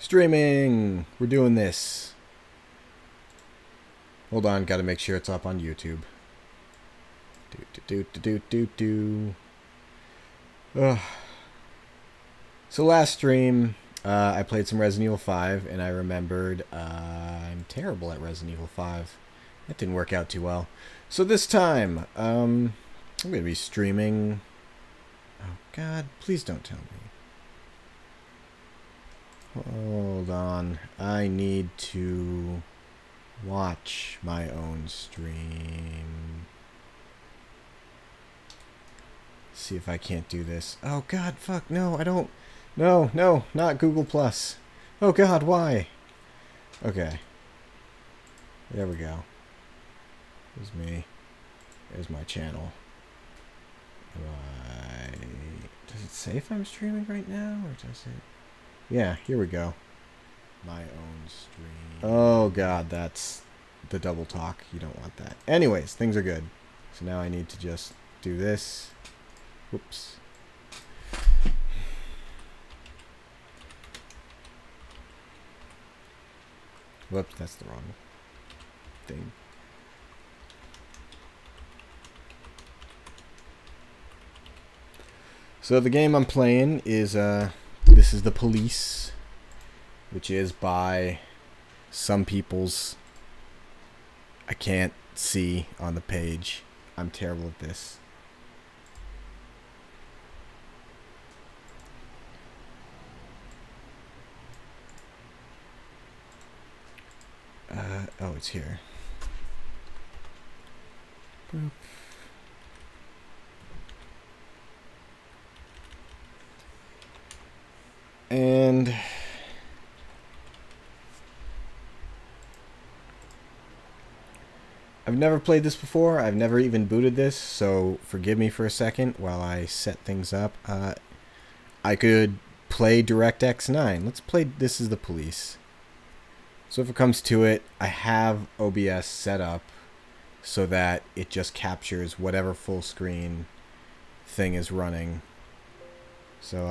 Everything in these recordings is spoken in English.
Streaming! We're doing this. Hold on, gotta make sure it's up on YouTube. Ugh. So last stream, I played some Resident Evil 5, and I remembered I'm terrible at Resident Evil 5. That didn't work out too well. So this time, I'm going to be streaming... Oh god, please don't tell me. Hold on. I need to watch my own stream. See if I can't do this. Oh god, fuck, no, I don't. No, no, not Google Plus. Oh god, why? Okay. There we go. There's me. There's my channel. Does it say if I'm streaming right now, or does it? Yeah, here we go. My own stream. Oh god, that's the double talk. You don't want that. Anyways, things are good. So now I need to just do this. Whoops. Whoops, that's the wrong thing. So the game I'm playing is this is The Police, which is by some people's... I can't see on the page. I'm terrible at this. Oh, it's here. Boop. And I've never played this before. I've never even booted this, so forgive me for a second while I set things up. I could play DirectX 9. Let's play This is The Police. So if it comes to it, I have OBS set up so that it just captures whatever full screen thing is running. So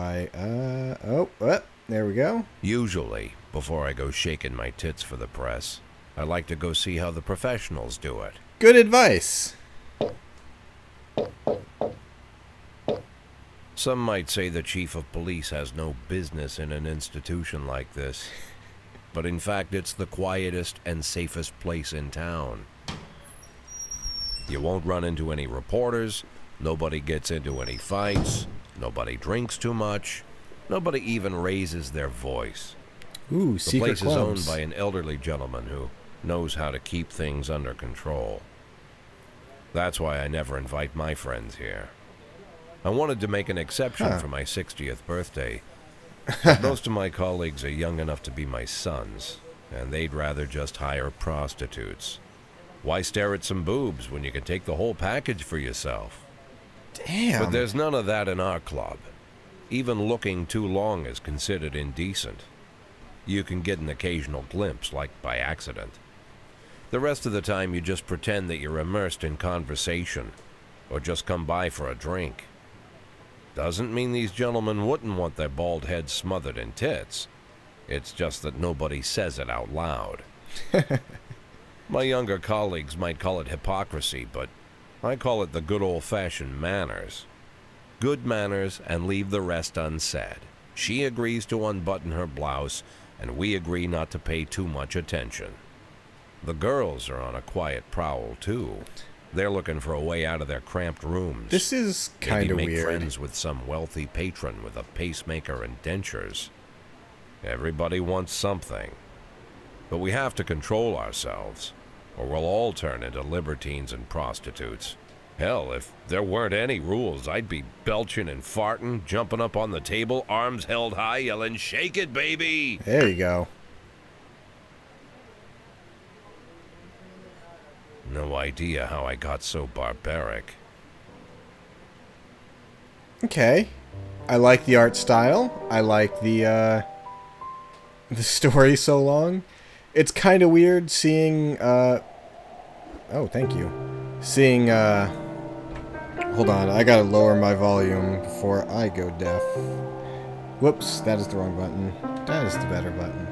there we go. Usually, before I go shaking my tits for the press, I like to go see how the professionals do it. Good advice. Some might say the chief of police has no business in an institution like this. But in fact, it's the quietest and safest place in town. You won't run into any reporters, nobody gets into any fights, nobody drinks too much, nobody even raises their voice. Ooh, the place is owned by an elderly gentleman who knows how to keep things under control. That's why I never invite my friends here. I wanted to make an exception for my 60th birthday. But most of my colleagues are young enough to be my sons, and they'd rather just hire prostitutes. Why stare at some boobs when you can take the whole package for yourself? Damn. But there's none of that in our club. Even looking too long is considered indecent. You can get an occasional glimpse, like by accident. The rest of the time you just pretend that you're immersed in conversation, or just come by for a drink. Doesn't mean these gentlemen wouldn't want their bald heads smothered in tits. It's just that nobody says it out loud. My younger colleagues might call it hypocrisy, but I call it the good old-fashioned manners. Good manners and leave the rest unsaid. She agrees to unbutton her blouse, and we agree not to pay too much attention. The girls are on a quiet prowl, too. They're looking for a way out of their cramped rooms. This is kind of weird. Maybe make friends with some wealthy patron with a pacemaker and dentures. Everybody wants something. But we have to control ourselves, or we'll all turn into libertines and prostitutes. Hell, if there weren't any rules, I'd be belching and farting, jumping up on the table, arms held high, yelling, "Shake it, baby!" There you go. No idea how I got so barbaric. Okay. I like the art style. I like the story so long. It's kind of weird seeing, oh, thank you. Seeing, hold on, I gotta lower my volume before I go deaf. Whoops, that is the wrong button. That is the better button.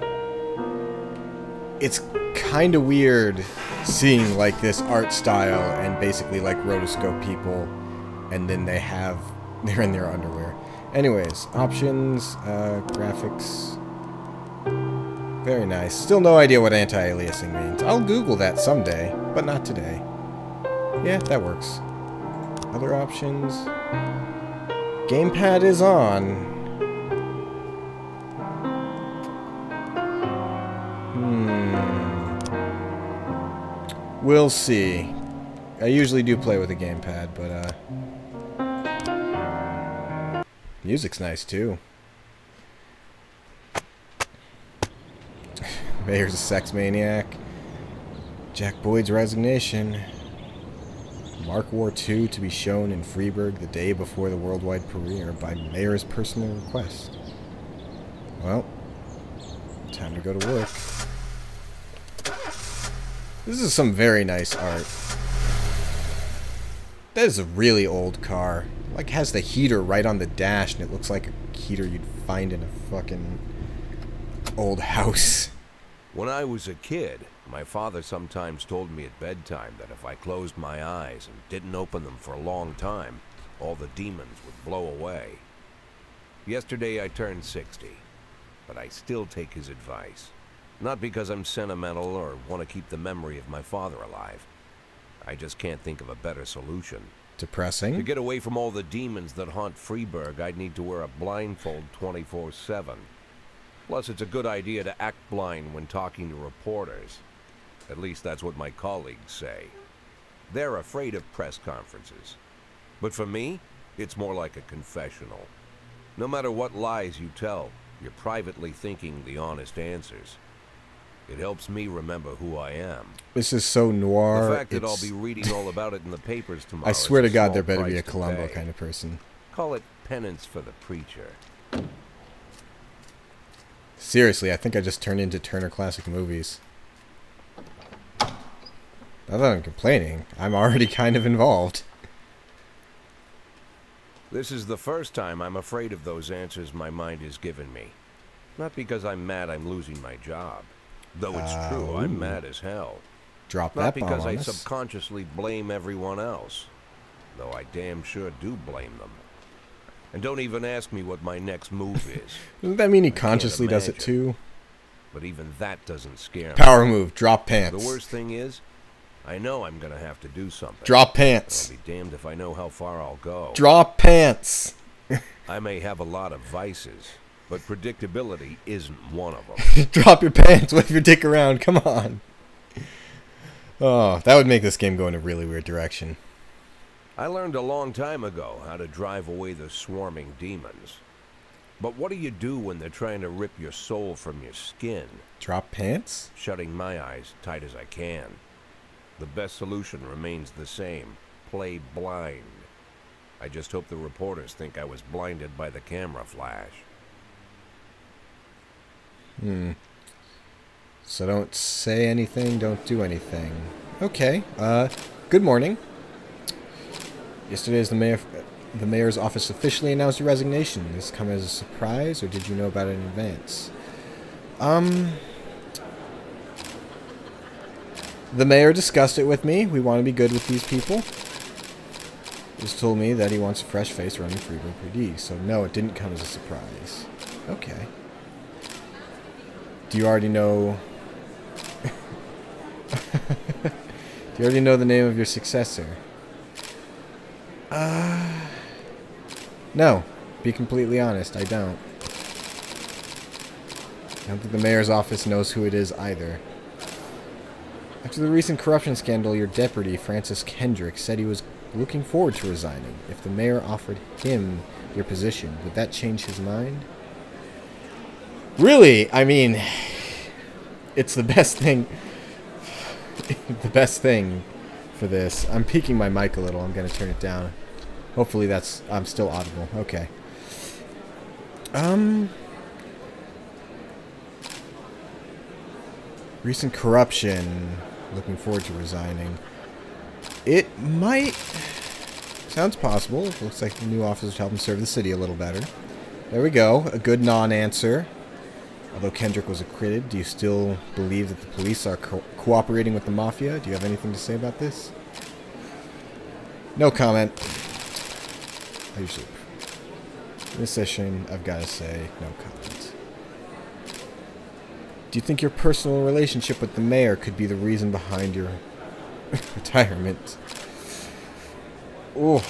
It's kind of weird seeing like this art style and basically like rotoscope people, and then they're in their underwear. Anyways, options, graphics. Very nice. Still no idea what anti-aliasing means. I'll Google that someday, but not today. Yeah, that works. Other options. Gamepad is on. We'll see. I usually do play with a gamepad, but music's nice too. Mayor's a sex maniac. Jack Boyd's resignation. Mark War II to be shown in Freiburg the day before the worldwide premiere by Mayor's personal request. Well, time to go to work. This is some very nice art. That is a really old car. Like, has the heater right on the dash, and it looks like a heater you'd find in a fucking old house. When I was a kid, my father sometimes told me at bedtime that if I closed my eyes and didn't open them for a long time, all the demons would blow away. Yesterday I turned 60, but I still take his advice. Not because I'm sentimental or want to keep the memory of my father alive. I just can't think of a better solution. Depressing. To get away from all the demons that haunt Freiburg, I'd need to wear a blindfold 24/7. Plus, it's a good idea to act blind when talking to reporters. At least that's what my colleagues say. They're afraid of press conferences. But for me, it's more like a confessional. No matter what lies you tell, you're privately thinking the honest answers. It helps me remember who I am. This is so noir. The fact that I'll be reading all about it in the papers tomorrow. I swear to God, there better be a Columbo kind of person. Call it penance for the preacher. Seriously, I think I just turned into Turner Classic Movies. Not that I'm complaining. I'm already kind of involved. This is the first time I'm afraid of those answers my mind has given me. Not because I'm mad I'm losing my job. Though it's true, I'm mad as hell. Drop Not that bomb because on I us. subconsciously blame everyone else. Though I damn sure do blame them. And don't even ask me what my next move is. Doesn't that mean he consciously does it too? But even that doesn't scare me. Power move. Drop pants. The worst thing is, I know I'm gonna have to do something. Drop pants. I'll be damned if I know how far I'll go. Drop pants. I may have a lot of vices, but predictability isn't one of them. Drop your pants. Wave your dick around. Come on. Oh, that would make this game go in a really weird direction. I learned a long time ago how to drive away the swarming demons. But what do you do when they're trying to rip your soul from your skin? Drop pants? Shutting my eyes tight as I can. The best solution remains the same. Play blind. I just hope the reporters think I was blinded by the camera flash. So don't say anything, don't do anything. Okay, good morning. Yesterday, the mayor's office officially announced your resignation. Did this come as a surprise, or did you know about it in advance? The mayor discussed it with me. We want to be good with these people. He just told me that he wants a fresh face running Freiburg PD. So no, it didn't come as a surprise. Okay. Do you already know... Do you already know the name of your successor? No. Be completely honest, I don't. I don't think the mayor's office knows who it is either. After the recent corruption scandal, your deputy, Francis Kendrick, said he was looking forward to resigning. If the mayor offered him your position, would that change his mind? Really? I mean, it's the best thing. The best thing for this. I'm peaking my mic a little. I'm going to turn it down. Hopefully that's... I'm still audible. Okay. Recent corruption. Looking forward to resigning. It might... Sounds possible. It looks like the new officers help him serve the city a little better. There we go. A good non-answer. Although Kendrick was acquitted, do you still believe that the police are cooperating with the mafia? Do you have anything to say about this? No comment. I usually... In this session, I've got to say, no comment. Do you think your personal relationship with the mayor could be the reason behind your retirement? Oh.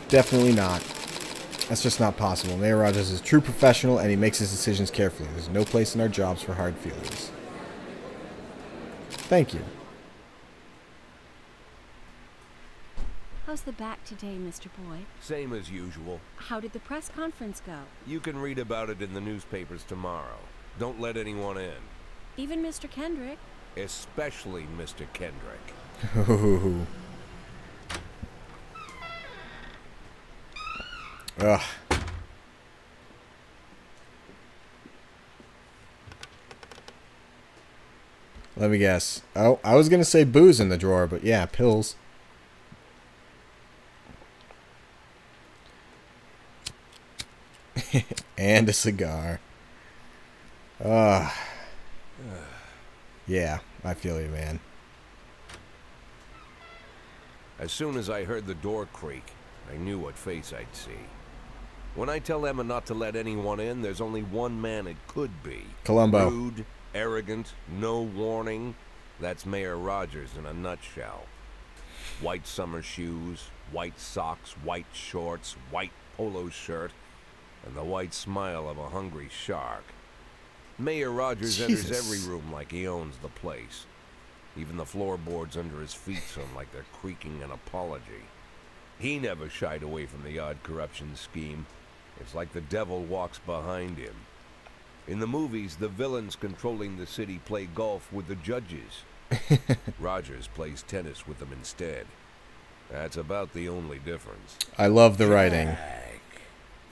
Definitely not. That's just not possible. Mayor Rogers is a true professional, and he makes his decisions carefully. There's no place in our jobs for hard feelings. Thank you. How's the back today, Mr. Boyd? Same as usual. How did the press conference go? You can read about it in the newspapers tomorrow. Don't let anyone in. Even Mr. Kendrick? Especially Mr. Kendrick. Ugh. Let me guess. Oh, I was gonna say booze in the drawer, but yeah, pills. And a cigar. Yeah, I feel you, man. As soon as I heard the door creak, I knew what face I'd see. When I tell Emma not to let anyone in, there's only one man it could be. Columbo. Rude, arrogant, no warning. That's Mayor Rogers in a nutshell. White summer shoes, white socks, white shorts, white polo shirt, and the white smile of a hungry shark. Mayor Rogers enters every room like he owns the place. Even the floorboards under his feet sound like they're creaking an apology. He never shied away from the odd corruption scheme. It's like the devil walks behind him. In the movies, the villains controlling the city play golf with the judges. Rogers plays tennis with them instead. That's about the only difference. I love the writing. Jack,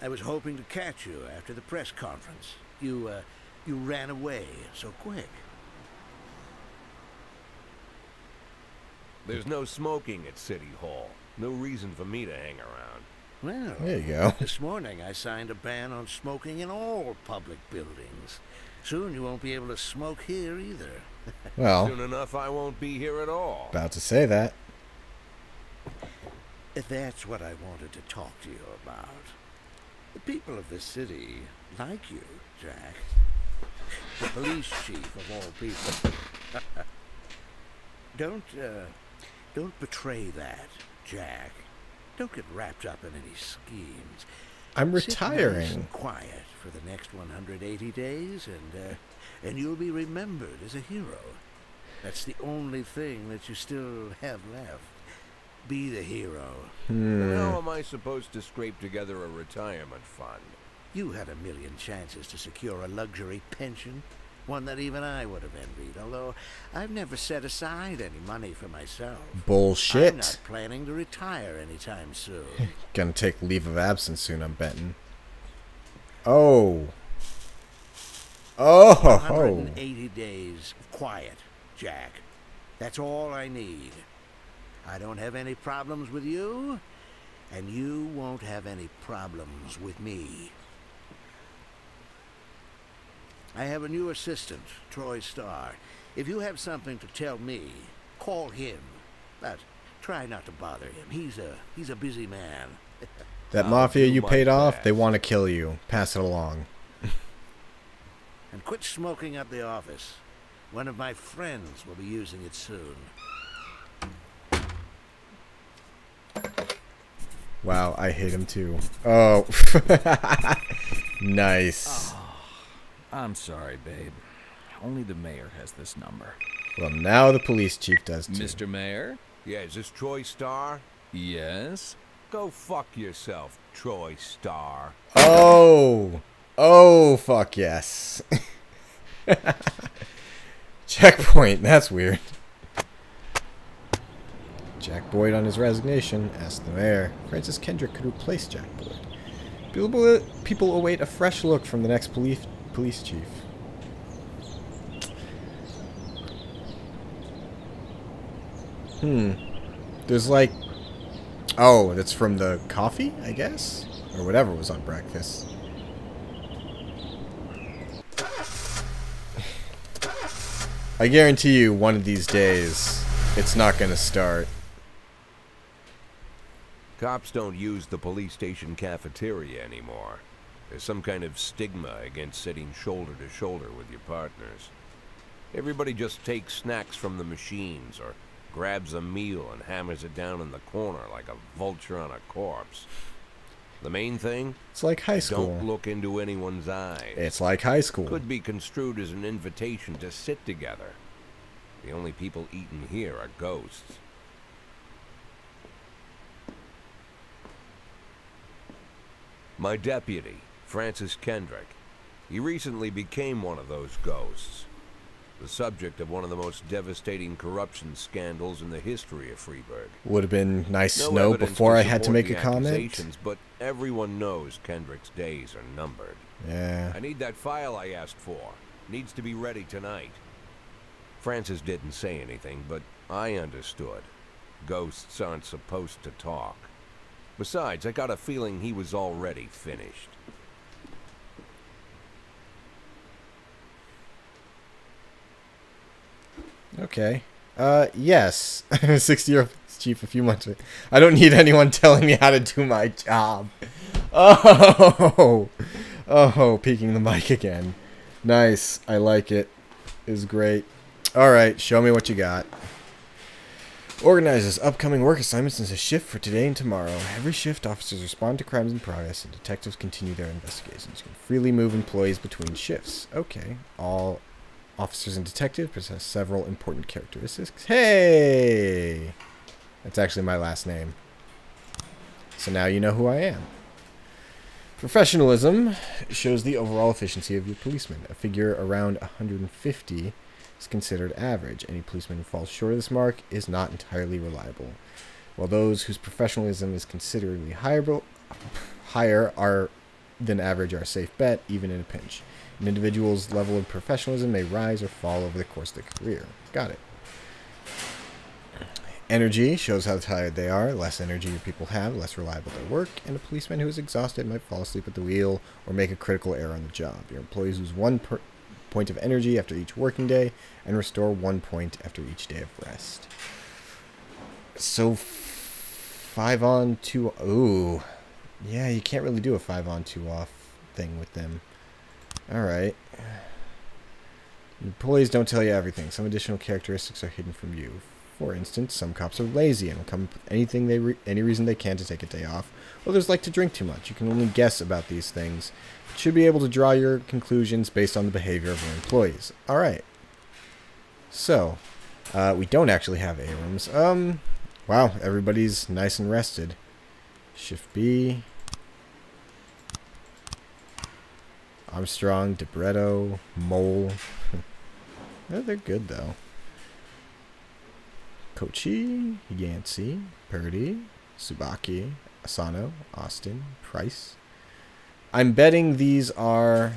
I was hoping to catch you after the press conference. You ran away so quick. There's no smoking at City Hall. No reason for me to hang around. Well, There you go. this morning I signed a ban on smoking in all public buildings. Soon you won't be able to smoke here either. Well, Soon enough, I won't be here at all. about to say that. That's what I wanted to talk to you about. The people of this city like you, Jack. The police chief of all people. Don't betray that, Jack. Don't get wrapped up in any schemes. I'm Sit nice retiring. and quiet for the next 180 days, and you'll be remembered as a hero. That's the only thing that you still have left. Be the hero. How am I supposed to scrape together a retirement fund? You had a million chances to secure a luxury pension, one that even I would have envied, although I've never set aside any money for myself. I'm Bullshit. not planning to retire anytime soon. Gonna take leave of absence soon, I'm betting. Oh. Oh. 180 days of quiet, Jack. That's all I need. I don't have any problems with you, and you won't have any problems with me. I have a new assistant, Troy Starr. If you have something to tell me, call him. But try not to bother him. He's a busy man. That I'll mafia do you my paid off, best. they want to kill you. Pass it along. And quit smoking up the office. One of my friends will be using it soon. Wow, I hate him too. Oh. Nice. I'm sorry, babe. Only the mayor has this number. Well, now the police chief does too. Mr. Mayor? Yeah, is this Troy Starr? Yes? Go fuck yourself, Troy Starr. Oh. Oh, fuck yes. Checkpoint. That's weird. Jack Boyd on his resignation asked the mayor. Francis Kendrick could replace Jack Boyd. People await a fresh look from the next police chief. There's like... Oh, that's from the coffee, I guess? Or whatever was on breakfast. I guarantee you one of these days, it's not going to start. Cops don't use the police station cafeteria anymore. There's some kind of stigma against sitting shoulder to shoulder with your partners. Everybody just takes snacks from the machines or grabs a meal and hammers it down in the corner like a vulture on a corpse. The main thing? It's like high school. Don't look into anyone's eyes. It's like high school. Could be construed as an invitation to sit together. The only people eating here are ghosts. My deputy, Francis Kendrick. He recently became one of those ghosts. The subject of one of the most devastating corruption scandals in the history of Freeburg. Would have been nice to No know evidence before to I had to support make the a comment. accusations, but everyone knows Kendrick's days are numbered. Yeah. I need that file I asked for. Needs to be ready tonight. Francis didn't say anything, but I understood. Ghosts aren't supposed to talk. Besides, I got a feeling he was already finished. Okay. Yes. 60-year-old chief a few months ago. I don't need anyone telling me how to do my job. Oh! Oh, peeking the mic again. Nice. I like it. It was great. Alright, show me what you got. Organizes upcoming work assignments into a shift for today and tomorrow. Every shift, officers respond to crimes in progress, and detectives continue their investigations. You can freely move employees between shifts. Okay. All officers and detectives possess several important characteristics. Hey! That's actually my last name. So now you know who I am. Professionalism shows the overall efficiency of your policemen. A figure around 150 is considered average. Any policeman who falls short of this mark is not entirely reliable. While those whose professionalism is considerably higher than average are a safe bet, even in a pinch. An individual's level of professionalism may rise or fall over the course of their career. Got it. Energy shows how tired they are. Less energy your people have, less reliable their work, and a policeman who is exhausted might fall asleep at the wheel or make a critical error on the job. Your employees lose 1 point of energy after each working day and restore 1 point after each day of rest. So 5 on 2. Ooh. Yeah, you can't really do a 5 on 2 off thing with them. Alright. Employees don't tell you everything. Some additional characteristics are hidden from you. For instance, some cops are lazy and will come up with any reason they can to take a day off. Others like to drink too much. You can only guess about these things. You should be able to draw your conclusions based on the behavior of your employees. Alright. So, we don't actually have Abrams. Wow, everybody's nice and rested. Shift B. Armstrong, Debretto, Mole. They're good, though. Kochi, Yancey, Purdy, Tsubaki, Asano, Austin, Price. I'm betting these are...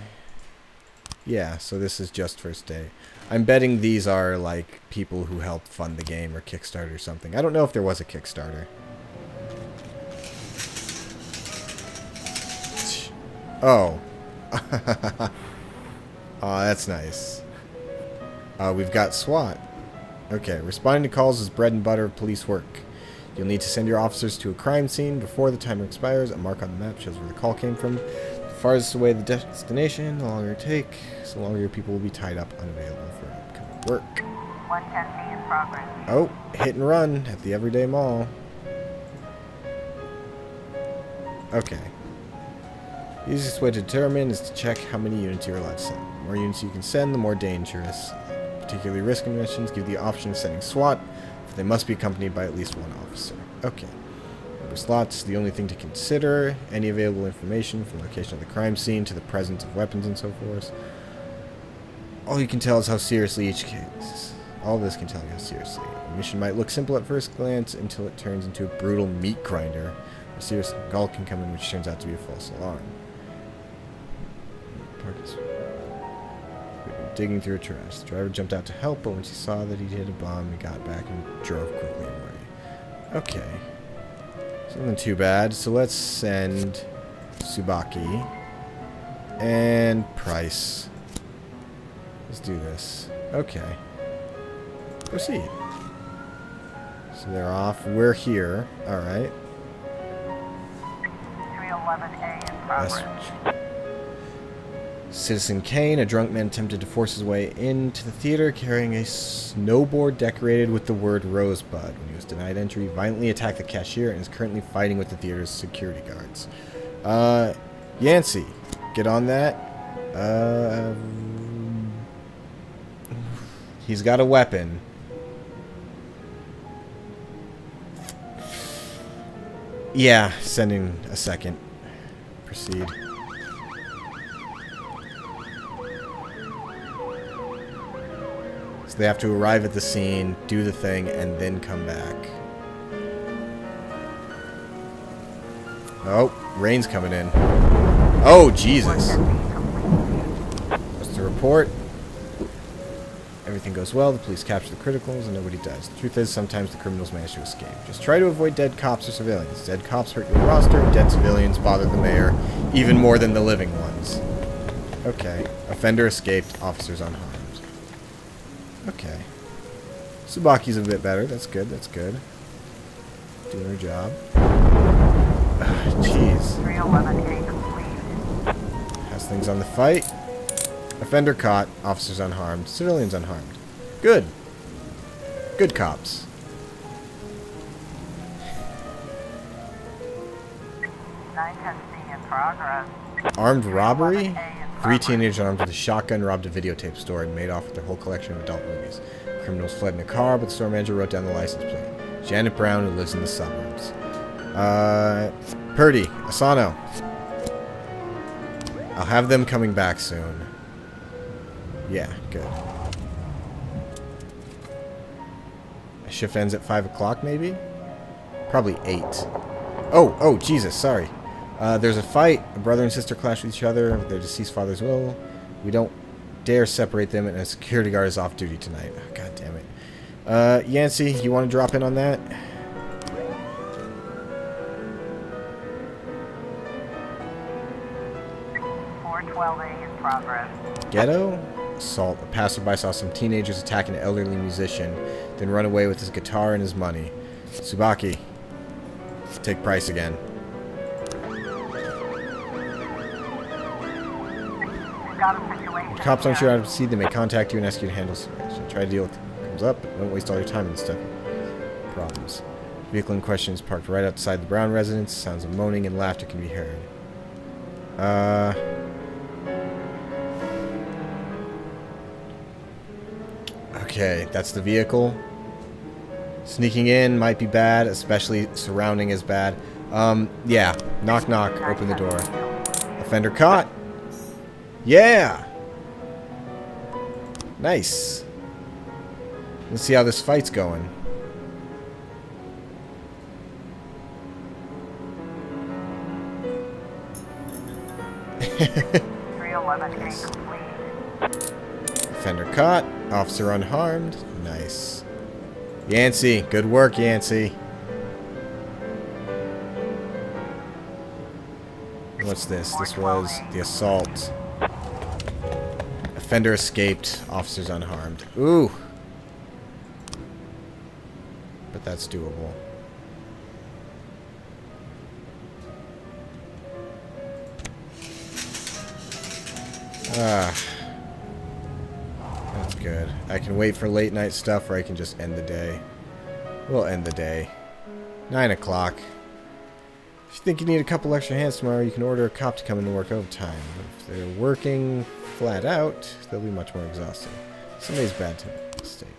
Yeah, so this is just first day. I'm betting these are, like, people who helped fund the game or Kickstarter or something. I don't know if there was a Kickstarter. Oh. Oh, that's nice. We've got SWAT. Okay, responding to calls is bread and butter of police work. You'll need to send your officers to a crime scene before the timer expires. A mark on the map shows where the call came from. The farthest away the destination, the longer it takes, the longer your people will be tied up unavailable for upcoming work. 110B in progress. Oh, hit and run at the Everyday Mall. Okay. The easiest way to determine is to check how many units you're allowed to send. The more units you can send, the more dangerous. Particularly risky missions give the option of sending SWAT, but they must be accompanied by at least 1 officer. Okay. Number slots, the only thing to consider. Any available information from the location of the crime scene to the presence of weapons and so forth. All you can tell is how seriously each case. All this can tell you how seriously. A mission might look simple at first glance until it turns into a brutal meat grinder. A serious gulk can come in which turns out to be a false alarm. digging through a trash. The driver jumped out to help, but when she saw that he'd hit a bomb, he got back and drove quickly away. Okay. Something too bad. So let's send Tsubaki and Price. Let's do this. Okay. Proceed. So they're off. We're here. Alright. 311A in progress. Citizen Kane, a drunk man attempted to force his way into the theater carrying a snowboard decorated with the word Rosebud. When he was denied entry, he violently attacked the cashier and is currently fighting with the theater's security guards. Yancey, get on that. He's got a weapon. Yeah, sending a second. Proceed. So they have to arrive at the scene, do the thing, and then come back. Oh, rain's coming in. Oh, Jesus. What's the report? Everything goes well, the police capture the criminals, and nobody dies. The truth is, sometimes the criminals manage to escape. Just try to avoid dead cops or civilians. Dead cops hurt your roster, and dead civilians bother the mayor even more than the living ones. Okay. Offender escaped, officers unharmed. Okay. Tsubaki's a bit better. That's good, that's good. Doing her job. Jeez. 311A complete. Has things on the fight. Offender caught, officers unharmed, civilians unharmed. Good. Good cops. 910C in progress. Armed robbery? 311A in 3 progress. teenagers armed with a shotgun robbed a videotape store and made off with their whole collection of adult movies. Criminals fled in a car, but the store manager wrote down the license plate. Janet Brown, who lives in the suburbs. Purdy, Asano. I'll have them coming back soon. Yeah, good. My shift ends at 5 o'clock, maybe? Probably 8. Oh, Jesus, sorry. There's a fight. A brother and sister clash with each other with their deceased father's will. We don't dare separate them, and a security guard is off duty tonight. Oh, God damn it. Yancey, you want to drop in on that? in progress. Ghetto? Assault. A passerby saw some teenagers attack an elderly musician, then run away with his guitar and his money. Tsubaki. Take Price again. Got a situation. If cops aren't sure how to proceed, they may contact you and ask you to handle situation. Try to deal with what comes up, but don't waste all your time and stuff. Problems. Vehicle in question is parked right outside the Brown residence. Sounds of moaning and laughter can be heard. Okay, that's the vehicle. Sneaking in might be bad, especially surrounding is bad. Yeah. Knock, knock. Open the door. Offender caught. Yeah! Nice. Let's see how this fight's going. Offender caught. Officer unharmed. Nice. Yancey. Good work, Yancey. What's this? This was the assault. Offender escaped. Officers unharmed. Ooh. But that's doable. That's good. I can wait for late night stuff, or I can just end the day. We'll end the day. 9 o'clock. If you think you need a couple extra hands tomorrow, you can order a cop to come in and work overtime. If they're working flat out, they'll be much more exhausting. Somebody's bad to mistake.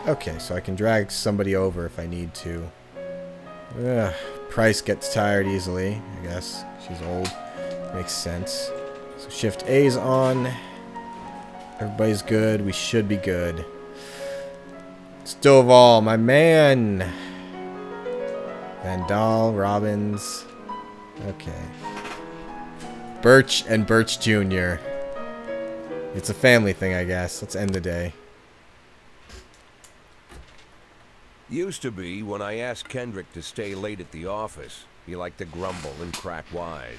Okay, so I can drag somebody over if I need to. Price gets tired easily, I guess. She's old. Makes sense. So Shift A is on. Everybody's good. We should be good. Stovall, my man. Vandal, Robbins. Okay. Birch and Birch Jr. It's a family thing, I guess. Let's end the day. Used to be, when I asked Kendrick to stay late at the office, he liked to grumble and crack wise.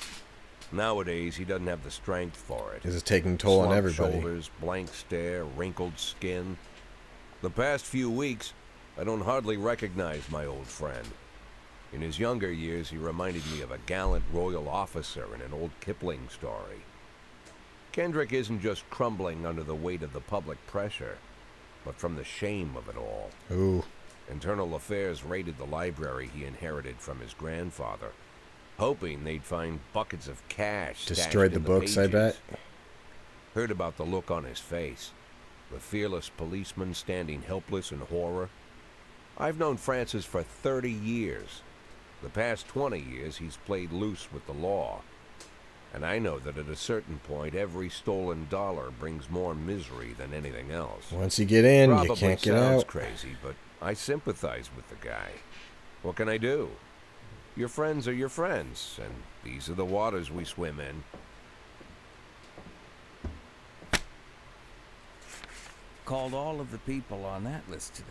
Nowadays, he doesn't have the strength for it. This is taking toll on Slumped everybody. shoulders, blank stare, wrinkled skin. The past few weeks, I don't hardly recognize my old friend. In his younger years, he reminded me of a gallant royal officer in an old Kipling story. Kendrick isn't just crumbling under the weight of the public pressure, but from the shame of it all. Ooh. Internal Affairs raided the library he inherited from his grandfather, hoping they'd find buckets of cash. Destroyed the books, I bet. Heard about the look on his face. The fearless policeman standing helpless in horror. I've known Francis for 30 years. The past 20 years, he's played loose with the law. And I know that at a certain point, every stolen dollar brings more misery than anything else. Once you get in, Probably you can't get sounds out. crazy, but I sympathize with the guy. What can I do? Your friends are your friends, and these are the waters we swim in. Called all of the people on that list today.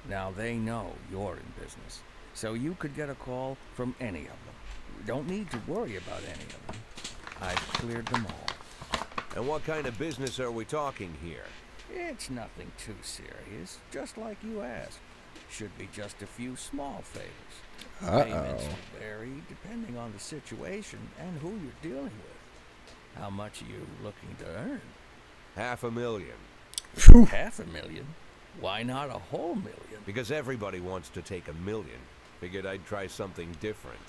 Now they know you're in business, so you could get a call from any of them. You don't need to worry about any of them. I've cleared them all. And what kind of business are we talking here? It's nothing too serious, just like you asked. Should be just a few small favors. Payments will vary depending on the situation and who you're dealing with. How much are you looking to earn? $500,000. Phew. $500,000? Why not a whole million? Because everybody wants to take $1 million. Figured I'd try something different.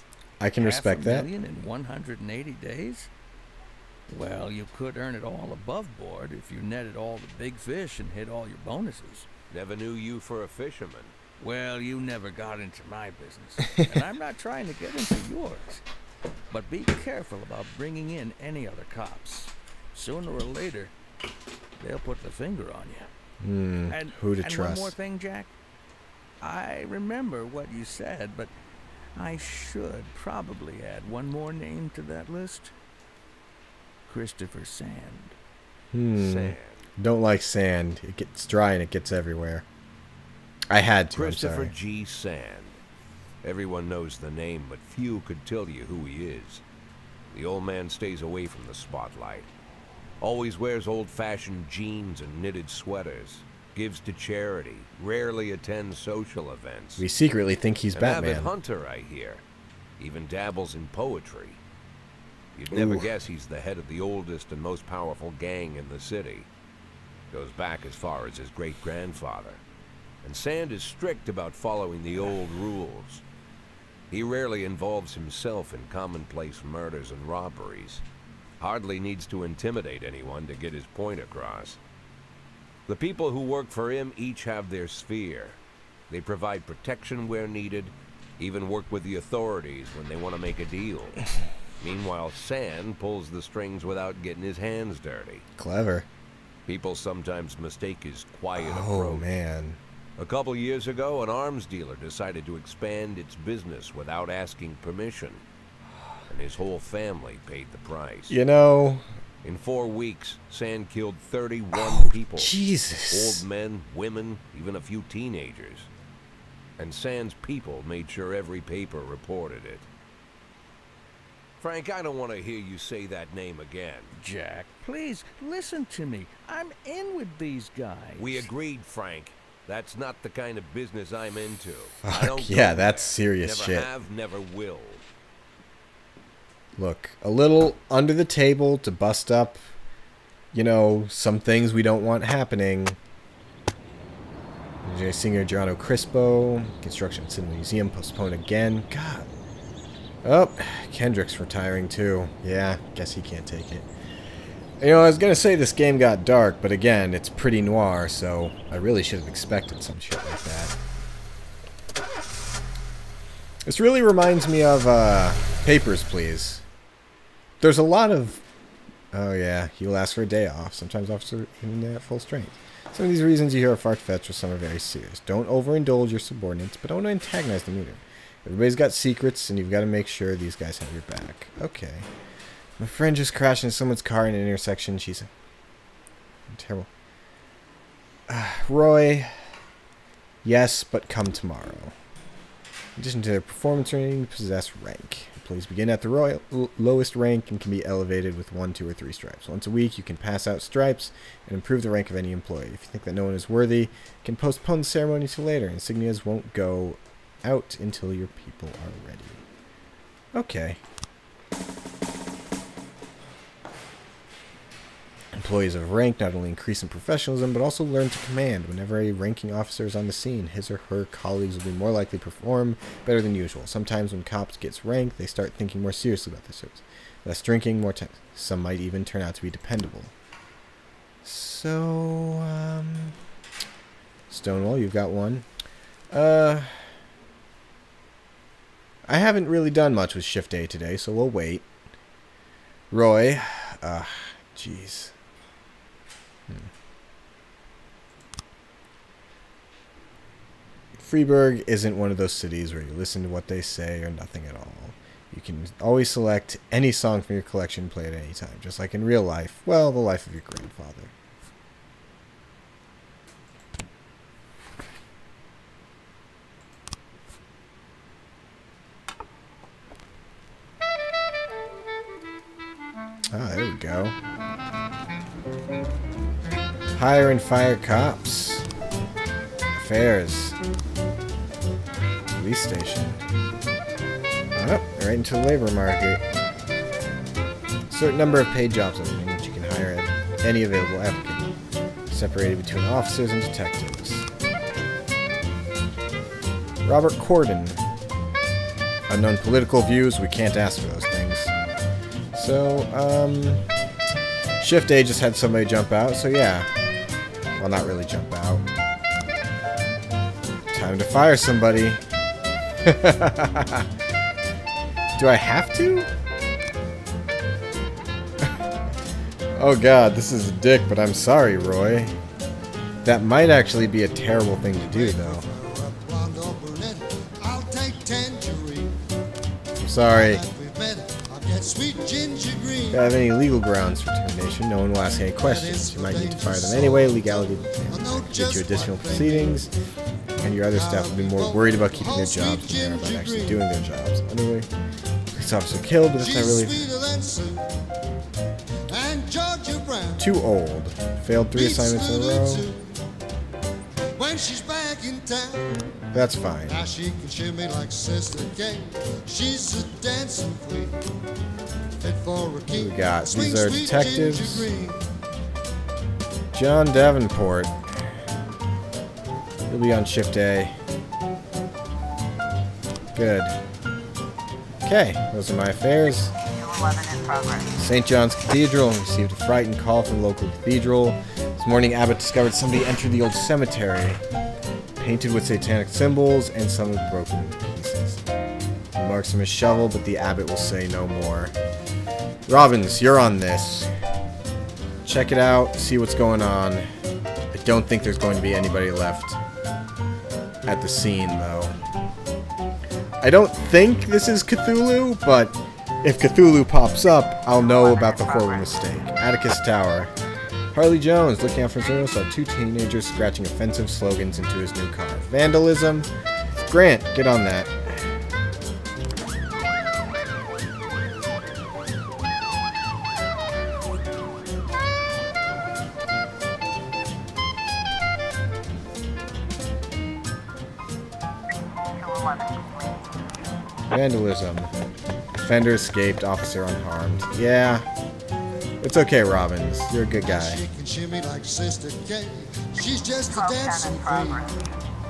I can respect that. $500,000 in 180 days? Well, you could earn it all above board if you netted all the big fish and hit all your bonuses. Never knew you for a fisherman. Well, you never got into my business, and I'm not trying to get into yours. But be careful about bringing in any other cops. Sooner or later, they'll put the finger on you. Who to and trust? one more thing, Jack. I remember what you said, but I should probably add one more name to that list. Christopher Sand. Sand. Don't like sand. It gets dry and it gets everywhere. I had to, Christopher I'm sorry. G. Sand. Everyone knows the name, but few could tell you who he is. The old man stays away from the spotlight. Always wears old-fashioned jeans and knitted sweaters. Gives to charity. Rarely attends social events. We secretly think he's An Batman. avid hunter, I hear. Even dabbles in poetry. You'd never Ooh. guess he's the head of the oldest and most powerful gang in the city. Goes back as far as his great-grandfather. And Sand is strict about following the old rules. He rarely involves himself in commonplace murders and robberies. Hardly needs to intimidate anyone to get his point across. The people who work for him each have their sphere. They provide protection where needed, even work with the authorities when they want to make a deal. Meanwhile, Sand pulls the strings without getting his hands dirty. Clever. People sometimes mistake his quiet Oh, approach. man. A couple years ago, an arms dealer decided to expand its business without asking permission. And his whole family paid the price. You know... In 4 weeks, Sand killed 31 people. Jesus. Old men, women, even a few teenagers. And Sand's people made sure every paper reported it. Frank, I don't want to hear you say that name again. Jack, please, listen to me. I'm in with these guys. We agreed, Frank. That's not the kind of business I'm into. Fuck, I don't yeah, go that's there. serious Never shit. have, never will. Look, a little under the table to bust up, you know, some things we don't want happening. DJ Singer Geronimo Crispo. Construction at Cinema Museum postponed again. God. Oh, Kendrick's retiring too. Yeah, guess he can't take it. You know, I was going to say this game got dark, but again, it's pretty noir, so I really should have expected some shit like that. This really reminds me of Papers, Please. There's a lot of... Oh yeah, he'll ask for a day off. Sometimes officers even at full strength. Some of these reasons you hear are far-fetched, or some are very serious. Don't overindulge your subordinates, but don't antagonize them either. Everybody's got secrets, and you've got to make sure these guys have your back. Okay. My friend just crashed into someone's car in an intersection. She's terrible. Roy. Yes, but come tomorrow. In addition to their performance rating, you possess rank. Employees begin at the lowest rank and can be elevated with 1, 2, or 3 stripes. Once a week, you can pass out stripes and improve the rank of any employee. If you think that no one is worthy, you can postpone the ceremony to later. Insignias won't go out until your people are ready. Okay. Employees of rank not only increase in professionalism, but also learn to command. Whenever a ranking officer is on the scene, his or her colleagues will be more likely to perform better than usual. Sometimes when cops get ranked, they start thinking more seriously about their service. Less drinking, more time. Some might even turn out to be dependable. So, Stonewall, you've got one. I haven't really done much with Shift A today, so we'll wait. Roy, jeez. Freeburg isn't one of those cities where you listen to what they say or nothing at all. You can always select any song from your collection and play it at any time, just like in real life. Well, the life of your grandfather. Ah, there we go. Hire and fire cops. Affairs. Police station. Oh, right into the labor market. Certain number of paid jobs opening which you can hire any available applicant. Separated between officers and detectives. Robert Corden. Unknown political views, we can't ask for those things. So, Shift A just had somebody jump out, so yeah. Well, not really jump out. Time to fire somebody. Do I have to? Oh god, this is a dick, but I'm sorry, Roy. That might actually be a terrible thing to do, though. I'm sorry. If you have any legal grounds for termination, no one will ask any questions. You might need to fire them anyway. Legality will get you additional proceedings, and your other staff will be more worried about keeping their jobs than they are about actually doing their jobs. Anyway, police officer killed, but it's not really too old. Failed 3 assignments in a row. That's fine. Now she can shimmy like Sister Kate. She's a dancing queen. Fit for a king. We got these are detectives. John Davenport. He'll be on Shift A. Good. Okay, those are my affairs. St. John's Cathedral received a frightened call from the local cathedral. This morning, Abbott discovered somebody entered the old cemetery, painted with satanic symbols and some with broken pieces. He marks him a shovel, but the abbot will say no more. Robbins, you're on this. Check it out, see what's going on. I don't think there's going to be anybody left at the scene, though. I don't think this is Cthulhu, but if Cthulhu pops up, I'll know about the horrible mistake. Atticus Tower. Harley Jones, looking out from his window, saw 2 teenagers scratching offensive slogans into his new car. Vandalism. Grant, get on that. Vandalism. Offender escaped, officer unharmed. Yeah. It's okay, Robbins. You're a good guy.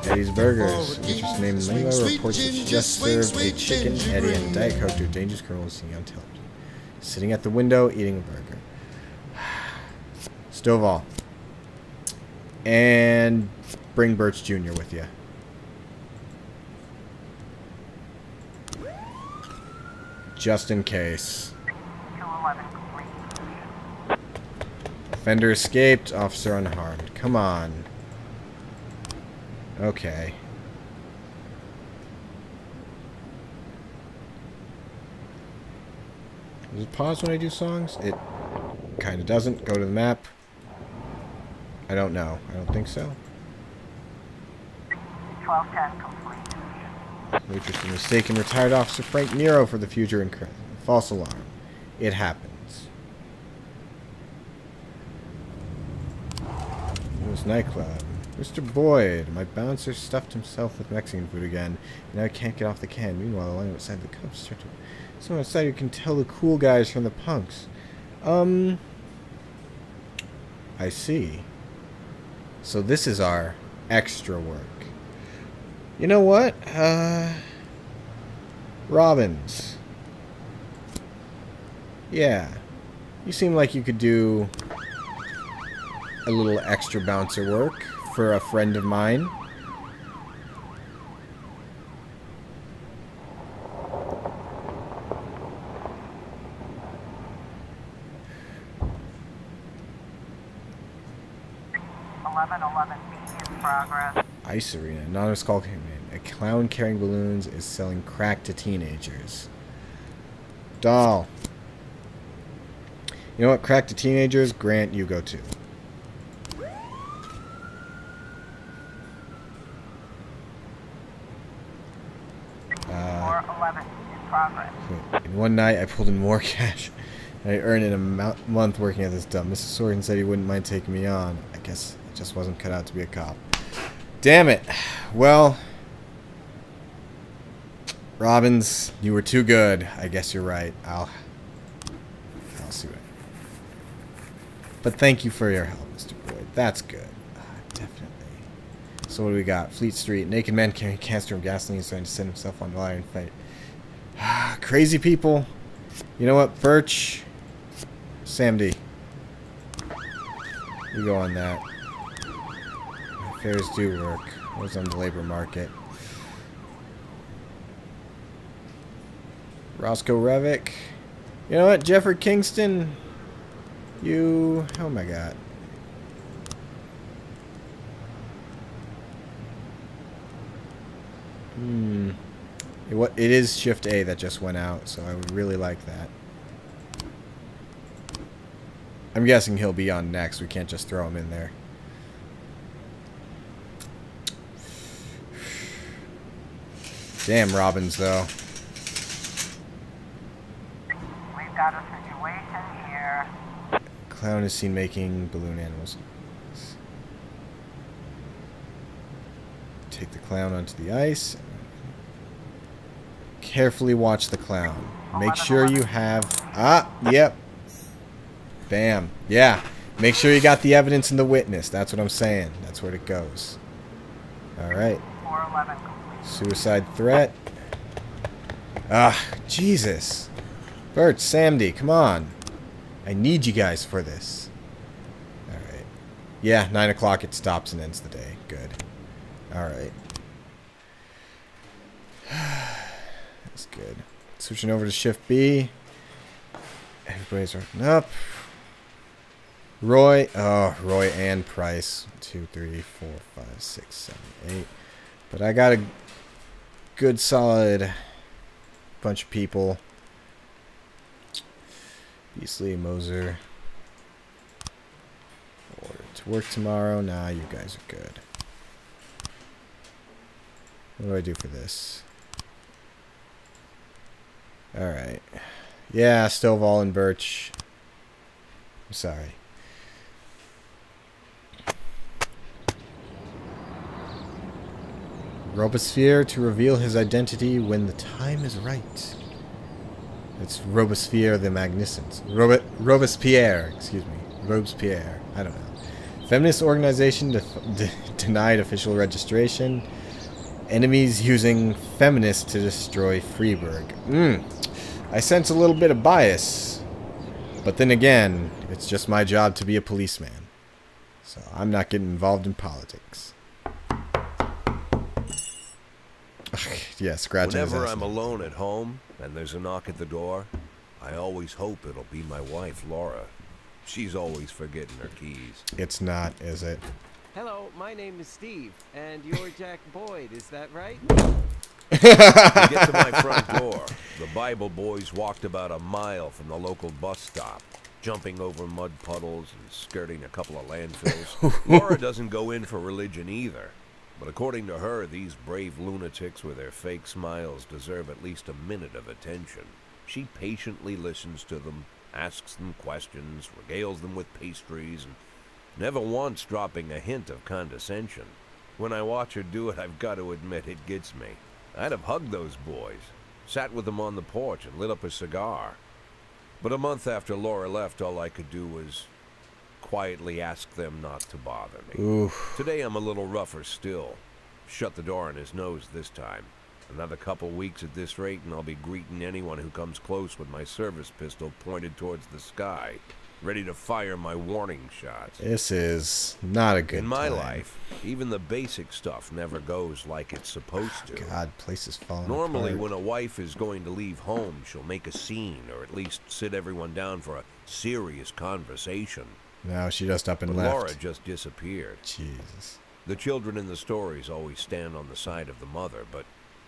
Eddie's Burgers. Waitress named Layla reports that she just served a chicken, Eddie, and Diet Coke to a dangerous criminal seen on television. Sitting at the window, eating a burger. Stovall. And bring Birch Jr. with you. Just in case. Offender escaped, officer unharmed. Come on. Okay. Does it pause when I do songs? It kind of doesn't. Go to the map. I don't know. I don't think so. 1210 complete. Waitress was mistaken retired officer Frank Nero for the future and false alarm. It happens. It was nightclub. Mr. Boyd, my bouncer stuffed himself with Mexican food again, and now I can't get off the can. Meanwhile, the line outside the Cubs start to... Someone outside who can tell the cool guys from the punks. I see. So this is our extra work. You know what? Robbins. Yeah. You seem like you could do a little extra bouncer work for a friend of mine. B in progress. Ice Arena. Anonymous call came in. A clown carrying balloons is selling crack to teenagers. Doll. You know what? Crack to teenagers. Grant, you go too. 411 in progress. In one night, I pulled in more cash than I earned in a month working at this dump. Mrs. Sorkin said he wouldn't mind taking me on. I guess I just wasn't cut out to be a cop. Damn it. Well, Robbins, you were too good. I guess you're right. I'll see what. But thank you for your help, Mr. Boyd. That's good. Definitely. So what do we got? Fleet Street. Naked man carrying a canister of gasoline is trying to set himself on fire and fight. Crazy people. You know what? Birch. Sam D. You go on that. Affairs do work. I was on the labor market. Roscoe Revick. You know what? Jeffrey Kingston. You... Oh my god. It is Shift A that just went out, so I would really like that. I'm guessing he'll be on next. We can't just throw him in there. Damn Robbins, though. We've got a situation here. Clown is seen making balloon animals. Take the clown onto the ice. Carefully watch the clown. Make sure you have... Yep. Bam. Yeah. Make sure you got the evidence and the witness. That's what I'm saying. That's where it goes. Alright. 411 complete. Suicide threat. Jesus. Bert, Samdy, come on. I need you guys for this. Alright. Yeah, 9 o'clock it stops and ends the day. Good. Alright. That's good. Switching over to Shift B. Everybody's working up. Roy. Oh, Roy and Price. 2, 3, 4, 5, 6, 7, 8. But I got a good solid bunch of people. Beasley, Moser. Order to work tomorrow. Nah, you guys are good. What do I do for this? Alright. Yeah, Stovall and Birch. I'm sorry. Robespierre to reveal his identity when the time is right. It's Robespierre the Magnificent. Robespierre, excuse me. Robespierre. I don't know. Feminist organization denied official registration. Enemies using feminists to destroy Freiburg. I sense a little bit of bias. But then again, it's just my job to be a policeman. So I'm not getting involved in politics. Yeah, scratching his Whenever ass. I'm alone at home and there's a knock at the door, I always hope it'll be my wife, Laura. She's always forgetting her keys. It's not, is it? Hello, my name is Steve, and you're Jack Boyd, is that right? To get to my front door, the Bible boys walked about a mile from the local bus stop, jumping over mud puddles and skirting a couple of landfills. Laura doesn't go in for religion either, but according to her, these brave lunatics with their fake smiles deserve at least a minute of attention. She patiently listens to them, asks them questions, regales them with pastries, and never once dropping a hint of condescension. When I watch her do it, I've got to admit it gets me. I'd have hugged those boys, sat with them on the porch and lit up a cigar. But a month after Laura left, all I could do was quietly ask them not to bother me. Oof. Today I'm a little rougher still. Shut the door on his nose this time. Another couple weeks at this rate and I'll be greeting anyone who comes close with my service pistol pointed towards the sky, ready to fire my warning shots. This is not a good In my time. life, even the basic stuff never goes like it's supposed to. God, place is falling Normally, apart. when a wife is going to leave home, she'll make a scene, or at least sit everyone down for a serious conversation. No, she just up and But left. Laura just disappeared. Jesus. The children in the stories always stand on the side of the mother, but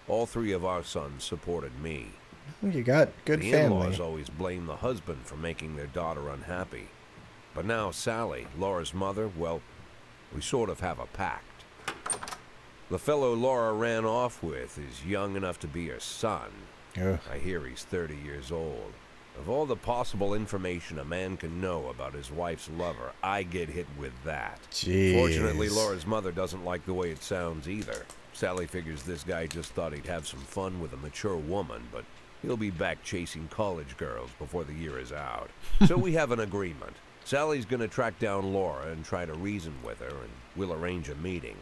all three of our sons supported me. Well, you got good The family. in-laws always blame the husband for making their daughter unhappy. But now Sally, Laura's mother, well, we sort of have a pact. The fellow Laura ran off with is young enough to be her son. Ugh. I hear he's 30 years old. Of all the possible information a man can know about his wife's lover, I get hit with that. Jeez. Fortunately, Laura's mother doesn't like the way it sounds either. Sally figures this guy just thought he'd have some fun with a mature woman, but he'll be back chasing college girls before the year is out. So we have an agreement. Sally's gonna track down Laura and try to reason with her, and we'll arrange a meeting.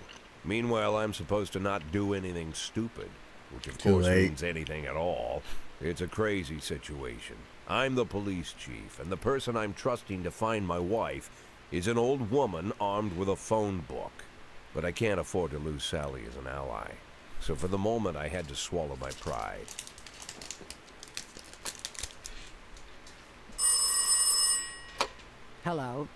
Meanwhile, I'm supposed to not do anything stupid, which of Too course late. means anything at all. It's a crazy situation. I'm the police chief, and the person I'm trusting to find my wife is an old woman armed with a phone book. But I can't afford to lose Sally as an ally. So for the moment, I had to swallow my pride. Hello.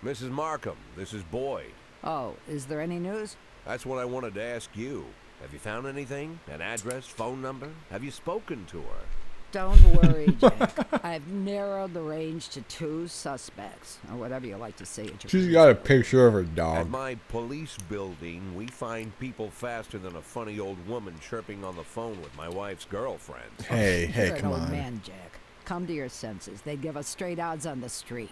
Mrs. Markham, this is Boyd. Oh, is there any news? That's what I wanted to ask you. Have you found anything? An address, phone number? Have you spoken to her? Don't worry, Jack. I've narrowed the range to 2 suspects, or whatever you like to say at your She's got a picture of her At dog. my police building, we find people faster than a funny old woman chirping on the phone with my wife's girlfriend. Hey, hey, You're come an old on. man, Jack. Come to your senses. They'd give us straight odds on the street.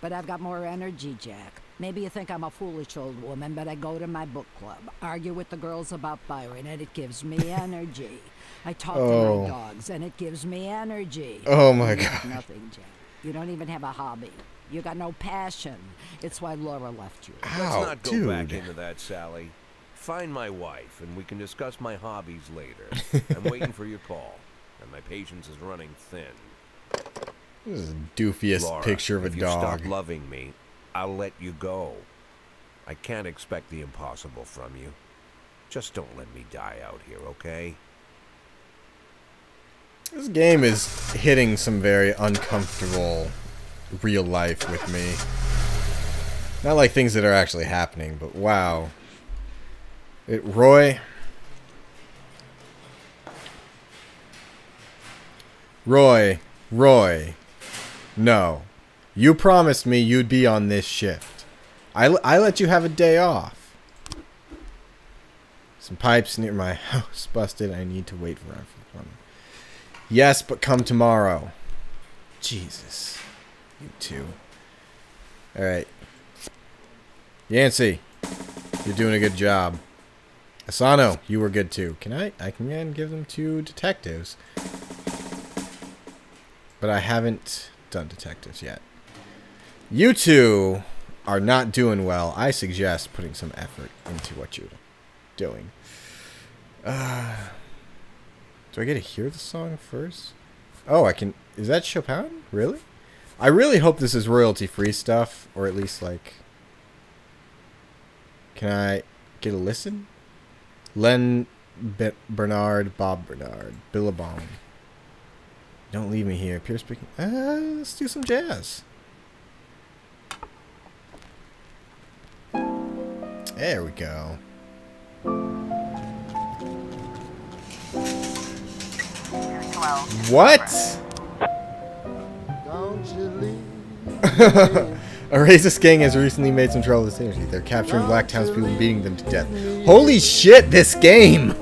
But I've got more energy, Jack. Maybe you think I'm a foolish old woman, but I go to my book club, argue with the girls about Byron, and it gives me energy. I talk to Oh. my dogs, and it gives me energy. Oh my You have God. nothing, Jack. You don't even have a hobby. You got no passion. It's why Laura left you. Let's Ow, not go back dude. into that, Sally. Find my wife, and we can discuss my hobbies later. I'm waiting for your call, and my patience is running thin. This is the doofiest Laura, picture of a if you dog. stop loving me, I'll let you go. I can't expect the impossible from you. Just don't let me die out here, okay? This game is hitting some very uncomfortable real life with me. Not like things that are actually happening, but wow. Roy, no. You promised me you'd be on this shift. I let you have a day off. Some pipes near my house busted. I need to wait for them. Yes, but come tomorrow. Jesus. You two. Alright. Yancey, you're doing a good job. Asano, you were good too. I can give them 2 detectives. But I haven't done detectives yet. You two are not doing well. I suggest putting some effort into what you're doing. Do I get to hear the song first? Oh, I can. Is that Chopin? Really? I really hope this is royalty-free stuff, or at least like. Can I get a listen? Len Bernard, Bob Bernard, Billabong. Don't leave me here. Pierce speaking. Let's do some jazz. There we go. What? A racist gang has recently made some trouble with the city. They're capturing black townspeople and beating them to death. Holy shit, this game!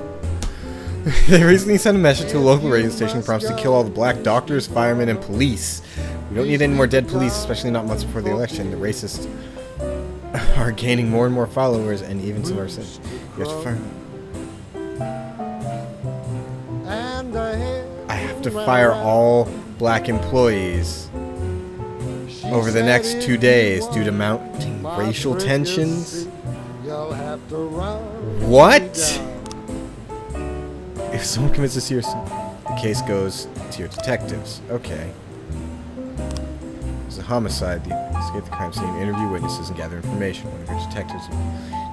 They recently sent a message to a local radio station prompts to kill all the black doctors, firemen, and police. We don't need any more dead police, especially not months before the election. The racists are gaining more and more followers, and even some are citizens. You have to fire. I have to fire all black employees over the next 2 days due to mounting racial tensions. What? If someone commits a serious, the case goes to your detectives. Okay. It's a homicide. You escape the crime scene, interview witnesses, and gather information. One of your detectives,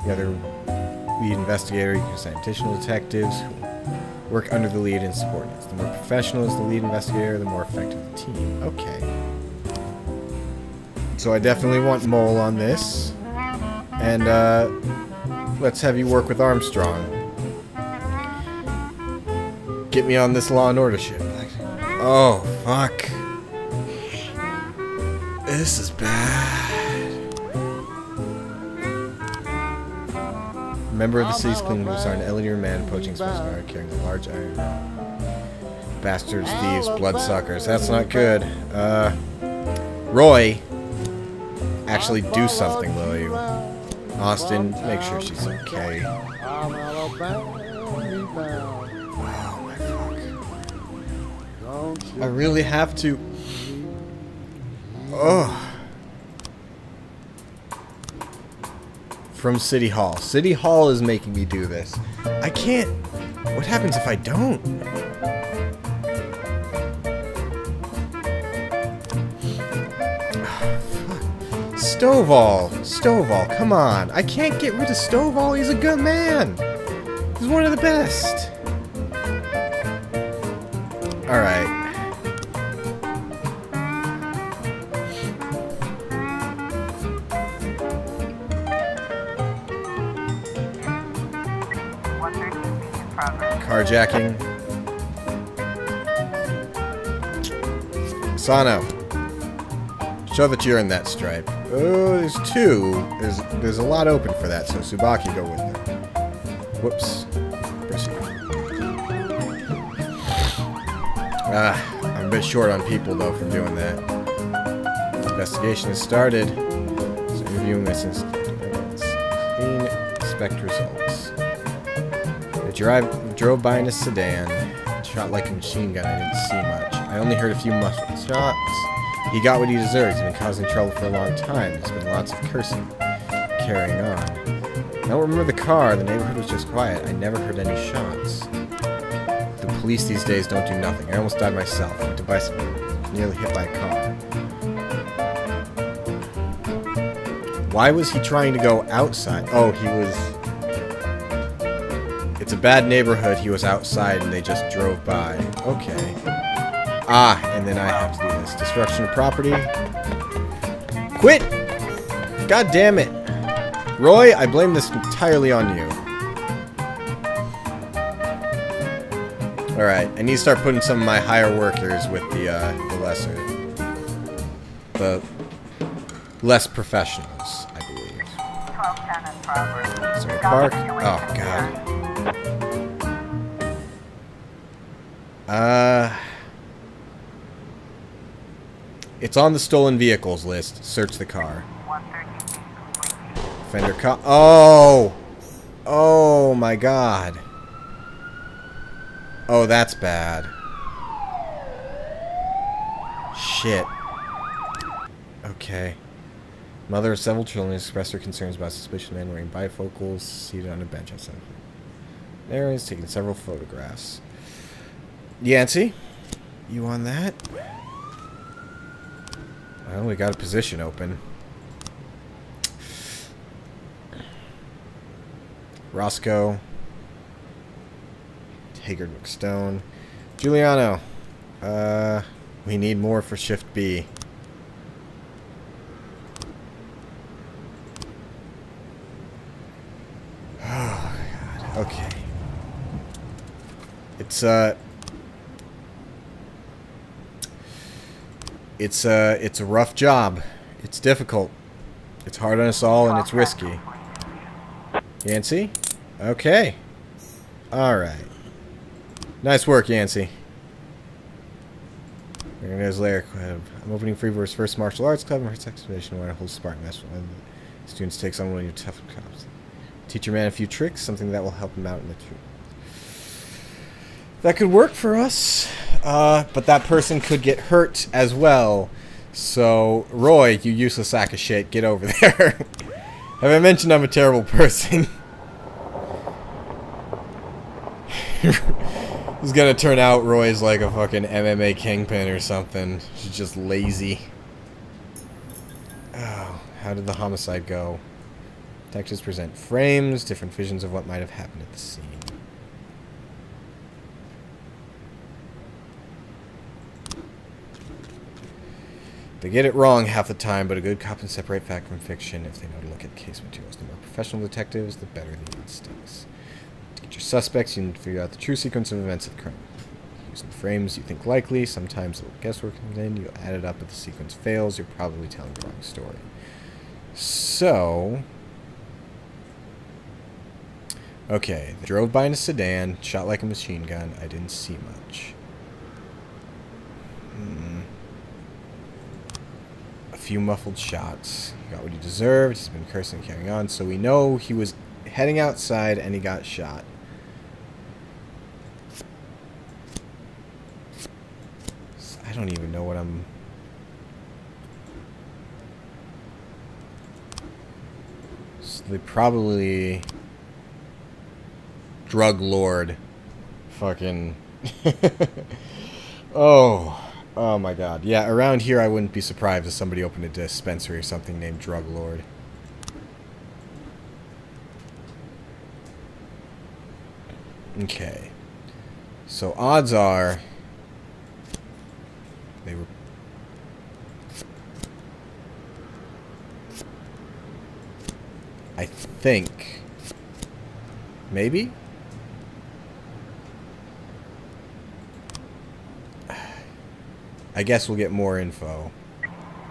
the other lead investigator, you can assign additional detectives who work under the lead and subordinates. The more professional is the lead investigator, the more effective the team. Okay. So I definitely want Mole on this. And let's have you work with Armstrong. Get me on this Law and Order shit. Oh, fuck. This is bad. Member of the city's cleaning was an elderly man approaching a sports car carrying a large iron rod. Bastards, thieves, bloodsuckers. That's not good. Roy, actually do something, will you? Austin, make sure she's okay. I really have to. Oh. From City Hall. City Hall is making me do this. I can't. What happens if I don't? Stovall. Stovall, come on. I can't get rid of Stovall. He's a good man. He's one of the best. Alright. Carjacking. Sano. Show that you're in that stripe. Oh, there's two. There's a lot open for that, so Tsubaki, go with them. Whoops. Proceed. I'm a bit short on people, though, from doing that. Investigation has started. So interviewing this clean inspect results. They drove by in a sedan. Shot like a machine gun. I didn't see much. I only heard a few muffled shots. He got what he deserves. He's been causing trouble for a long time. There's been lots of cursing. Carrying on. I don't remember the car. The neighborhood was just quiet. I never heard any shots. The police these days don't do nothing. I almost died myself. I went to bicycle. Nearly hit by a car. Why was he trying to go outside? Oh, he was... It's a bad neighborhood. He was outside and they just drove by. Okay. Ah, and then I have to do this. Destruction of property. Quit! God damn it. Roy, I blame this entirely on you. Alright, I need to start putting some of my higher workers with the lesser. The less professionals, I believe. Sorry, park. Oh, God. It's on the stolen vehicles list. Search the car. Fender car. Oh! Oh my God. Oh, that's bad. Shit. Okay. Mother of several children expressed her concerns about suspicious man wearing bifocals seated on a bench outside. There is taking several photographs. Yancey, you on that? Well, we got a position open. Roscoe. Haggard McStone. Giuliano. We need more for Shift B. Oh, God. Okay. It's, it's a rough job. It's difficult. It's hard on us all, and it's risky. Yancey? Okay. Alright. Nice work, Yancey. There's Lair. I'm opening Freebor's first martial arts club. First expedition where I hold Spartan mess. Students takes on one of your tough cops. Teach your man a few tricks, something that will help him out in the truth. That could work for us, but that person could get hurt as well. So, Roy, you useless sack of shit, get over there. Have I mentioned I'm a terrible person? It's gonna turn out Roy's like a fucking MMA kingpin or something. She's just lazy. Oh, how did the homicide go? Detectives present frames, different visions of what might have happened at the scene. They get it wrong half the time, but a good cop can separate fact from fiction if they know to look at case materials. The more professional detectives, the better the instincts. To get your suspects, you need to figure out the true sequence of events of the crime. Using frames you think likely, sometimes a little guesswork comes in, you'll add it up, but the sequence fails, you're probably telling the wrong story. So... okay, they drove by in a sedan, shot like a machine gun. I didn't see much. A few muffled shots. He got what he deserved. He's been cursing and carrying on. So we know he was heading outside and he got shot. I don't even know what I'm... so they probably... drug lord. Fucking... oh my god. Yeah, around here I wouldn't be surprised if somebody opened a dispensary or something named Drug Lord. Okay. So odds are... they were... I think... maybe? I guess we'll get more info.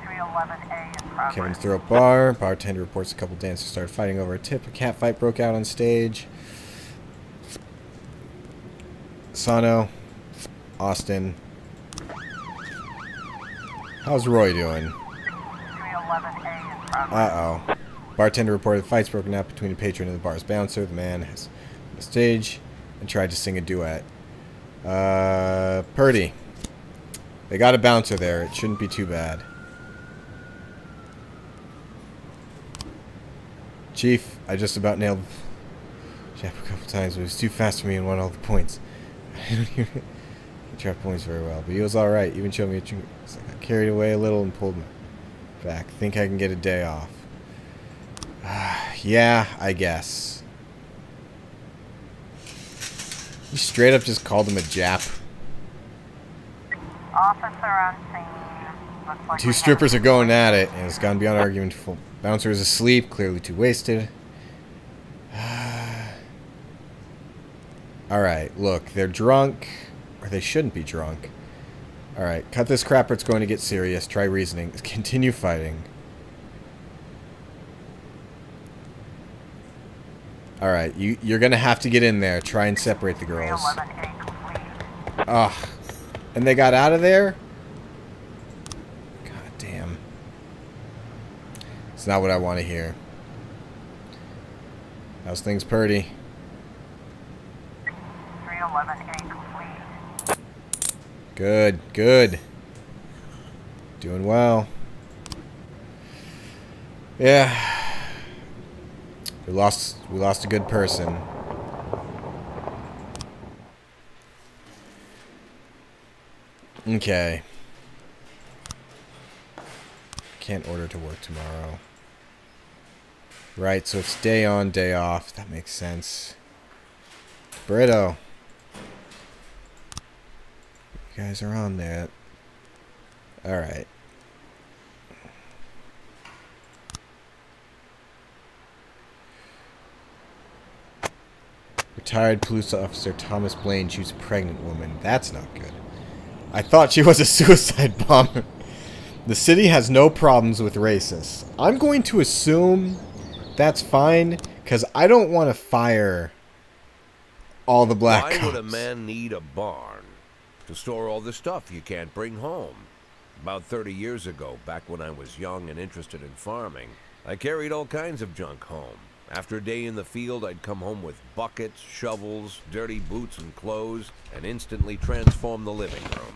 311A in progress. Kevin's throw up bar. Bartender reports a couple dancers started fighting over a tip. A cat fight broke out on stage. Sano. Austin. How's Roy doing? 311A in progress. Uh-oh. Bartender reported fights broken out between a patron and the bar's bouncer. The man has on the stage and tried to sing a duet. Purdy. They got a bouncer there. It shouldn't be too bad. Chief, I just about nailed Jap a couple times, but he was too fast for me and won all the points. I don't even track points very well, but he was alright. Even showed me a trick. So I got carried away a little and pulled me back. Think I can get a day off. Yeah, I guess. You straight up just called him a Jap. Officer on scene. Looks like Two strippers are going at it, and it's gone beyond argument. Full bouncer is asleep, clearly too wasted. Alright, look, they're drunk, or they shouldn't be drunk. Alright, cut this crap or it's going to get serious. Try reasoning. Continue fighting. Alright, you're gonna have to get in there. Try and separate the girls. 311A complete. Ugh. And they got out of there? God damn. It's not what I want to hear. How's things, Purdy? 311A complete. Good, good. Doing well. Yeah. We lost a good person. Okay. Can't order to work tomorrow. Right, so it's day on, day off. That makes sense. Burrito. You guys are on that. Alright. Retired police officer Thomas Blaine shoots a pregnant woman. That's not good. I thought she was a suicide bomber. The city has no problems with racists. I'm going to assume that's fine, because I don't want to fire all the black cops. Why would a man need a barn? To store all the stuff you can't bring home. About 30 years ago, back when I was young and interested in farming, I carried all kinds of junk home. After a day in the field, I'd come home with buckets, shovels, dirty boots and clothes, and instantly transform the living room.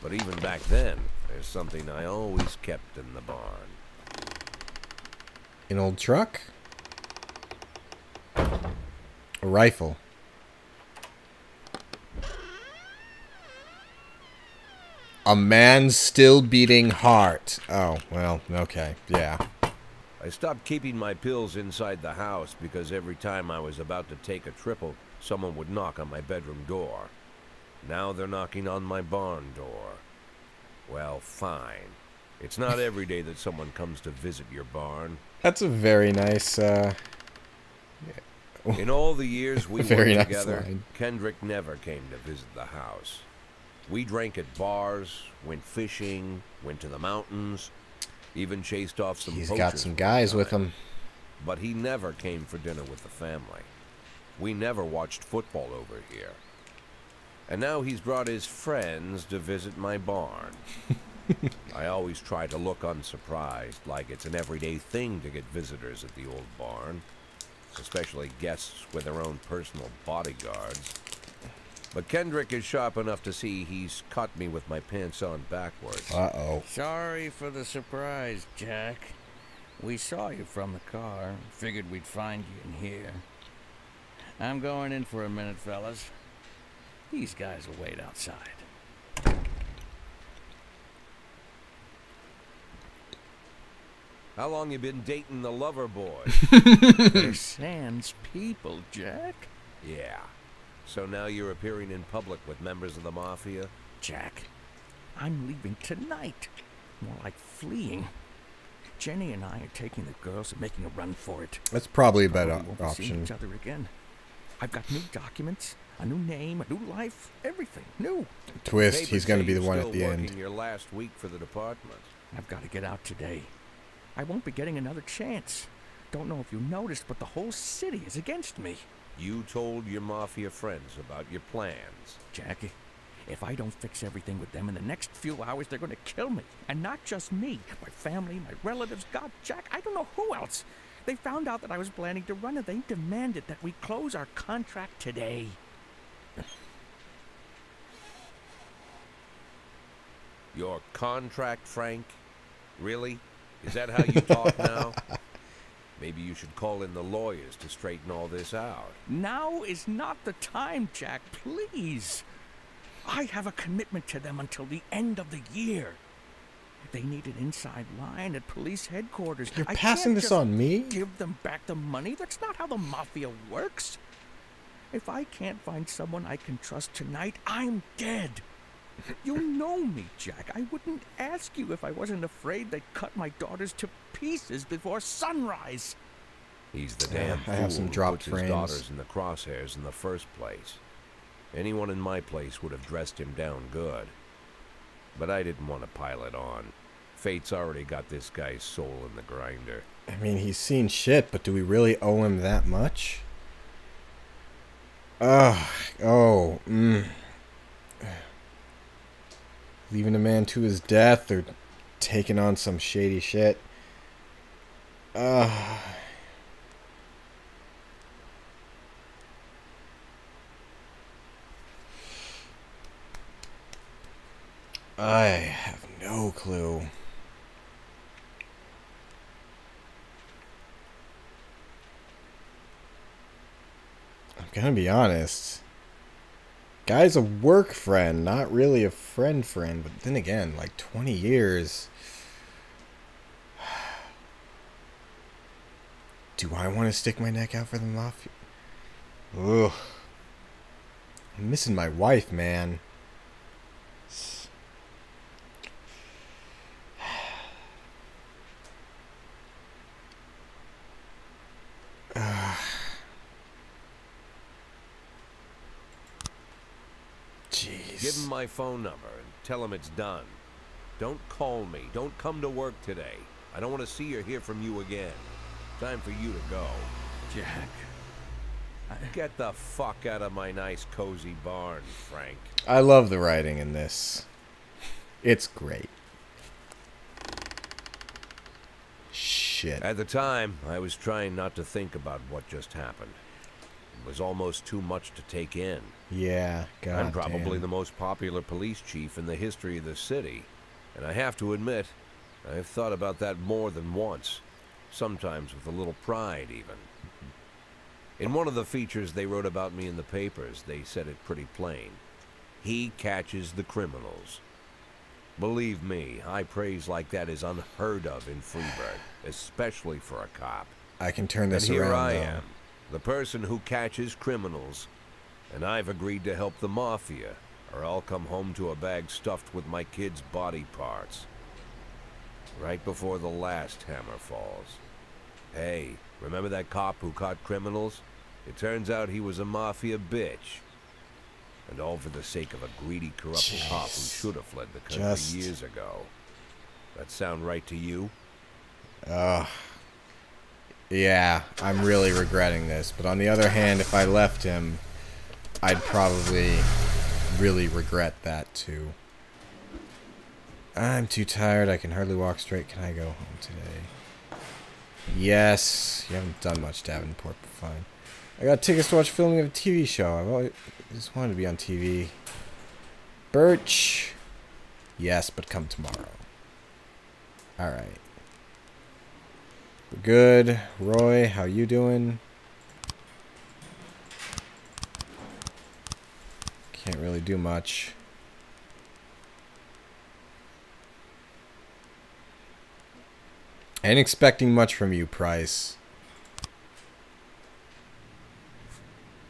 But even back then, there's something I always kept in the barn. An old truck? A rifle. A man's still beating heart. Oh, well, okay, yeah. I stopped keeping my pills inside the house because every time I was about to take a triple, someone would knock on my bedroom door. Now they're knocking on my barn door. Well, fine. It's not every day that someone comes to visit your barn. That's a very nice, In all the years we very worked nice together, line. Kendrick never came to visit the house. We drank at bars, went fishing, went to the mountains, even chased off some He's poachers got some one guys with time. him. But he never came for dinner with the family. We never watched football over here. And now he's brought his friends to visit my barn. I always try to look unsurprised, like it's an everyday thing to get visitors at the old barn, especially guests with their own personal bodyguards. But Kendrick is sharp enough to see he's caught me with my pants on backwards. Uh-oh. Sorry for the surprise, Jack. We saw you from the car. Figured we'd find you in here. I'm going in for a minute, fellas. These guys will wait outside. How long you been dating the lover boy? They're Sans people, Jack. Yeah. So now you're appearing in public with members of the Mafia? Jack, I'm leaving tonight. More like fleeing. Jenny and I are taking the girls and making a run for it. That's probably a better Probably won't be seeing option. each other again. I've got new documents, a new name, a new life, everything new. Twist, Papers he's going to say be the you're one still at the working end. your last week for the department. I've got to get out today. I won't be getting another chance. Don't know if you noticed, but the whole city is against me. You told your Mafia friends about your plans. Jackie, if I don't fix everything with them in the next few hours, they're going to kill me. And not just me, my family, my relatives, God, Jack, I don't know who else. They found out that I was planning to run and they demanded that we close our contract today. Your contract, Frank? Really? Is that how you talk now? Maybe you should call in the lawyers to straighten all this out. Now is not the time, Jack, please. I have a commitment to them until the end of the year. They need an inside line at police headquarters. You're I passing can't this just on me? give them back the money. That's not how the Mafia works. If I can't find someone I can trust tonight, I'm dead. You know me, Jack. I wouldn't ask you if I wasn't afraid they'd cut my daughters to pieces before sunrise. He's the damn I fool have some who dropped puts his frames. daughters in the crosshairs in the first place. Anyone in my place would have dressed him down good. But I didn't want to pile it on. Fate's already got this guy's soul in the grinder. I mean, he's seen shit, but do we really owe him that much? Leaving a man to his death or taking on some shady shit. I have no clue. I'm gonna be honest. Guy's a work friend, not really a friend, but then again, like 20 years. Do I want to stick my neck out for the Mafia? Ugh. I'm missing my wife, man. Jeez. Give him my phone number and tell him it's done. Don't call me. Don't come to work today. I don't want to see or hear from you again. Time for you to go. Jack. Get the fuck out of my nice, cozy barn, Frank. I love the writing in this. It's great. Shit. At the time, I was trying not to think about what just happened. It was almost too much to take in. Yeah, God I'm probably damn. the most popular police chief in the history of the city. And I have to admit, I've thought about that more than once. Sometimes with a little pride, even. In one of the features they wrote about me in the papers, they said it pretty plain. He catches the criminals. Believe me, high praise like that is unheard of in Freeburg, especially for a cop. I can turn this And here around, I though. am, the person who catches criminals, and I've agreed to help the Mafia, or I'll come home to a bag stuffed with my kids' body parts. Right before the last hammer falls. Hey, remember that cop who caught criminals? It turns out he was a Mafia bitch. And all for the sake of a greedy, corrupt cop who should have fled the country years ago. That sound right to you? Yeah, I'm really regretting this. But on the other hand, if I left him, I'd probably really regret that too. I'm too tired. I can hardly walk straight. Can I go home today? Yes. You haven't done much, Davenport, but fine. I got tickets to watch filming of a TV show. I've always just wanted to be on TV. Birch. Yes, but come tomorrow. Alright. We're good. Roy, how you doing? Can't really do much. Ain't expecting much from you, Price.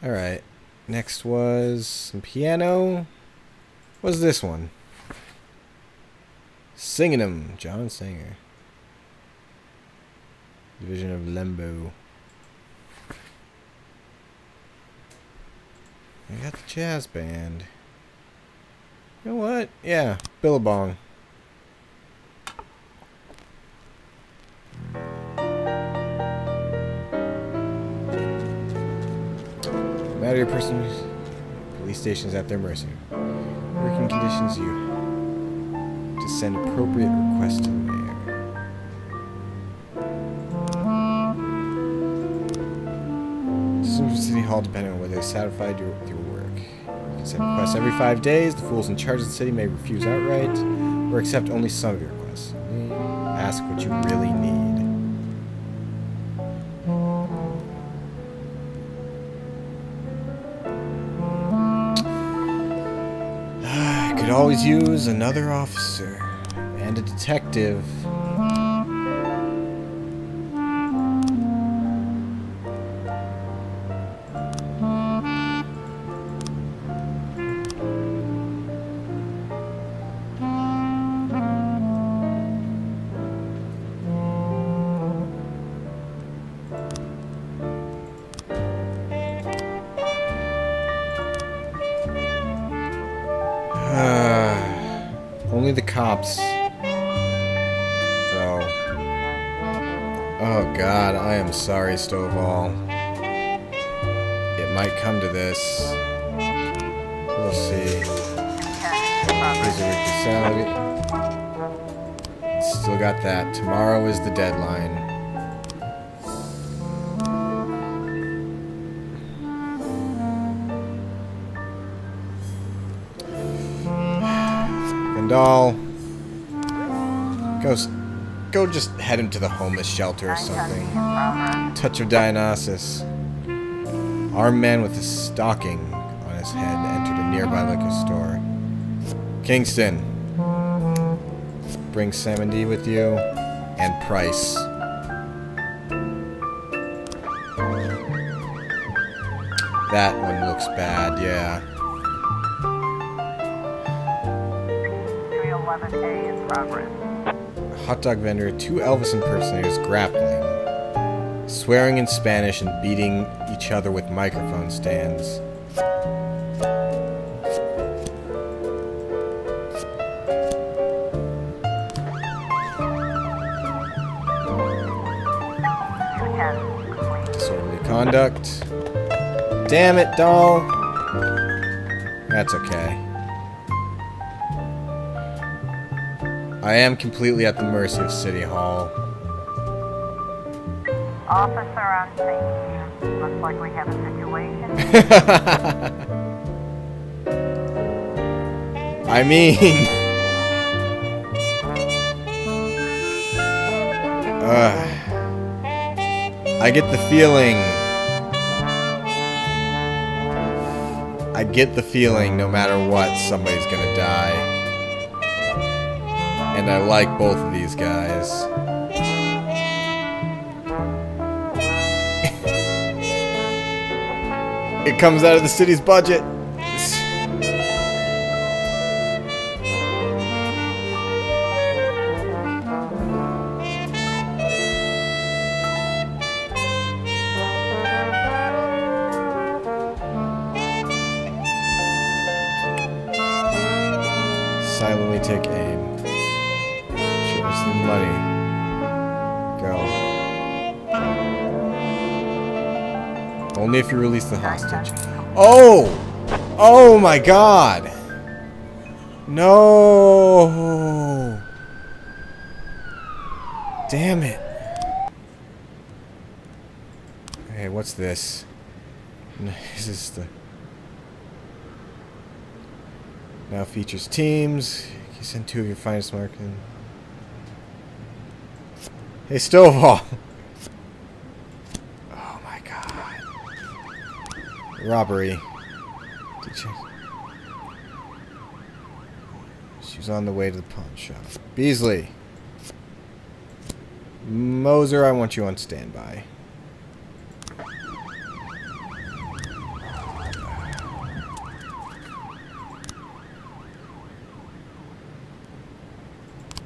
Alright. Next was some piano. What's this one? Singing 'em, John Singer. Division of Lembo. I got the jazz band. You know what? Yeah, Billabong. Matter your person's police stations at their mercy. Working conditions you to send appropriate requests to the mayor. Decisions from City Hall depending on whether they satisfied your work. You can send requests every 5 days. The fools in charge of the city may refuse outright or accept only some of your requests. Ask what you really need. Could always use another officer and a detective. Only the cops. So. Oh God, I am sorry, Stovall. It might come to this. We'll see. Here's a weekly salary. Still got that. Tomorrow is the deadline. Doll. Go just head him to the homeless shelter or something. Touch of Dionysus. Armed man with a stocking on his head entered a nearby liquor store. Kingston. Bring Sam and D with you. And Price. That one looks bad, yeah. 311A in progress. Hot dog vendor, 2 Elvis impersonators grappling, swearing in Spanish and beating each other with microphone stands. Disorderly conduct. Damn it, doll. That's okay. I am completely at the mercy of City Hall. Officer on scene. Looks like we have a situation. I mean... I get the feeling... no matter what, somebody's gonna die. And I like both of these guys. It comes out of the city's budget. Silently take aim. Show us the money. Go. Only if you release the hostage. Oh! Oh my god! No! Damn it. Hey, what's this? This is the... Now features teams. You send 2 of your finest marketing. Hey, Stovall! Oh my god. Robbery. She's on the way to the pawn shop. Beasley. Moser, I want you on standby.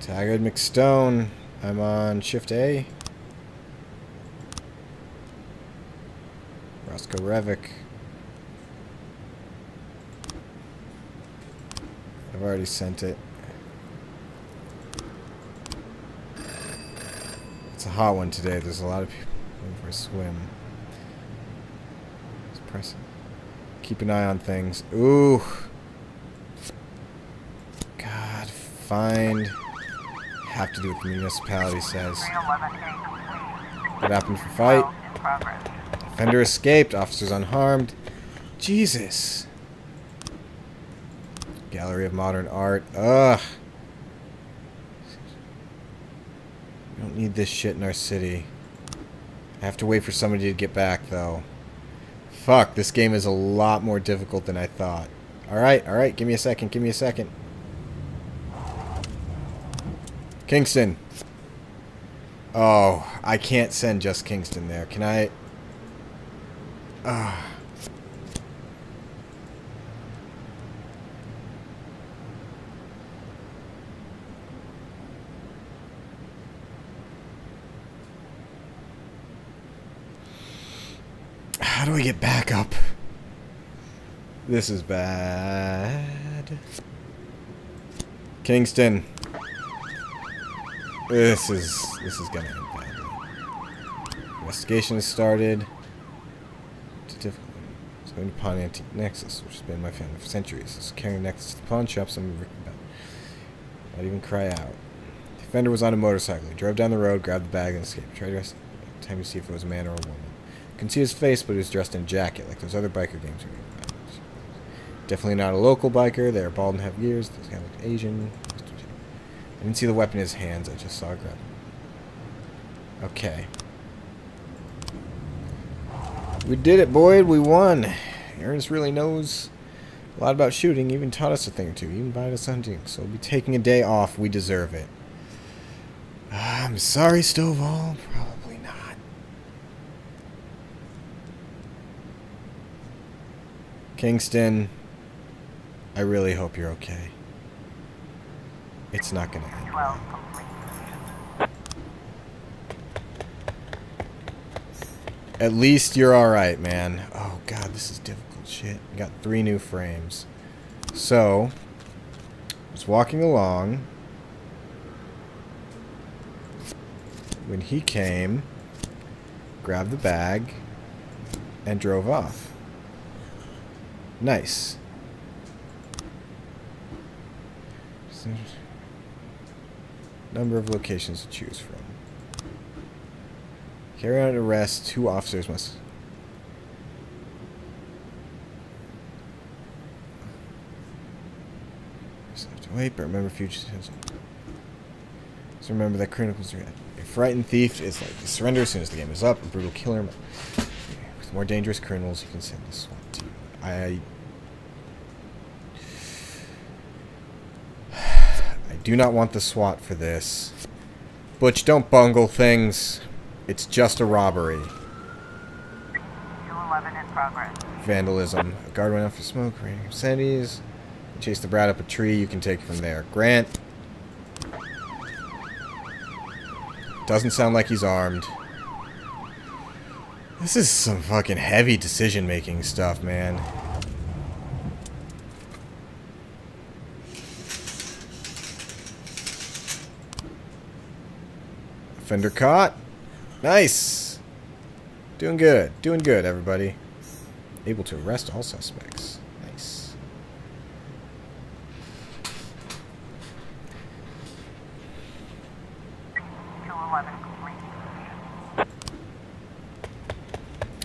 Taggart McStone. I'm on Shift A. Roscoe Revick. I've already sent it. It's a hot one today. There's a lot of people going for a swim. Let's press it. Keep an eye on things. Ooh. God, find... Have to do what the municipality says. What happened for fight? Defender escaped. Officers unharmed. Jesus. Gallery of Modern Art. Ugh. We don't need this shit in our city. I have to wait for somebody to get back, though. Fuck, this game is a lot more difficult than I thought. Alright, give me a second. Kingston. Oh, I can't send just Kingston there. Can I? How do I get back up? This is bad. Kingston. This is gonna end badly. Investigation has started. It's difficult. It's going to Pawn Antique Nexus, which has been my family for centuries. It's carrying Nexus to the pawn shop. Someone written about. Not even cry out. The offender was on a motorcycle. He drove down the road, grabbed the bag, and escaped. Tried to rest time to see if it was a man or a woman. Couldn't see his face, but he was dressed in a jacket, like those other biker games we read about. Definitely not a local biker. They're bald and have ears. This guy looked Asian. I didn't see the weapon in his hands. I just saw a grab. Okay. We did it, Boyd. We won. Ernest really knows a lot about shooting. Even taught us a thing or two. Even bought us hunting. So we'll be taking a day off. We deserve it. I'm sorry, Stovall. Probably not. Kingston. I really hope you're okay. It's not going to end well. At least you're alright, man. Oh, God, this is difficult shit. I got 3 new frames. So, I was walking along when he came, grabbed the bag, and drove off. Nice. Number of locations to choose from. Carry out an arrest. 2 officers must... Wait, but remember fugitives. So remember that criminals are... A frightened thief is like to surrender as soon as the game is up. A brutal killer... With more dangerous criminals, you can send the SWAT team. I do not want the SWAT for this. Butch, don't bungle things. It's just a robbery. 211 in progress. Vandalism. A guard went out for smoke, raining obscenities. Chase the brat up a tree, you can take it from there. Grant. Doesn't sound like he's armed. This is some fucking heavy decision-making stuff, man. Offender caught. Nice. Doing good. Doing good, everybody. Able to arrest all suspects. Nice.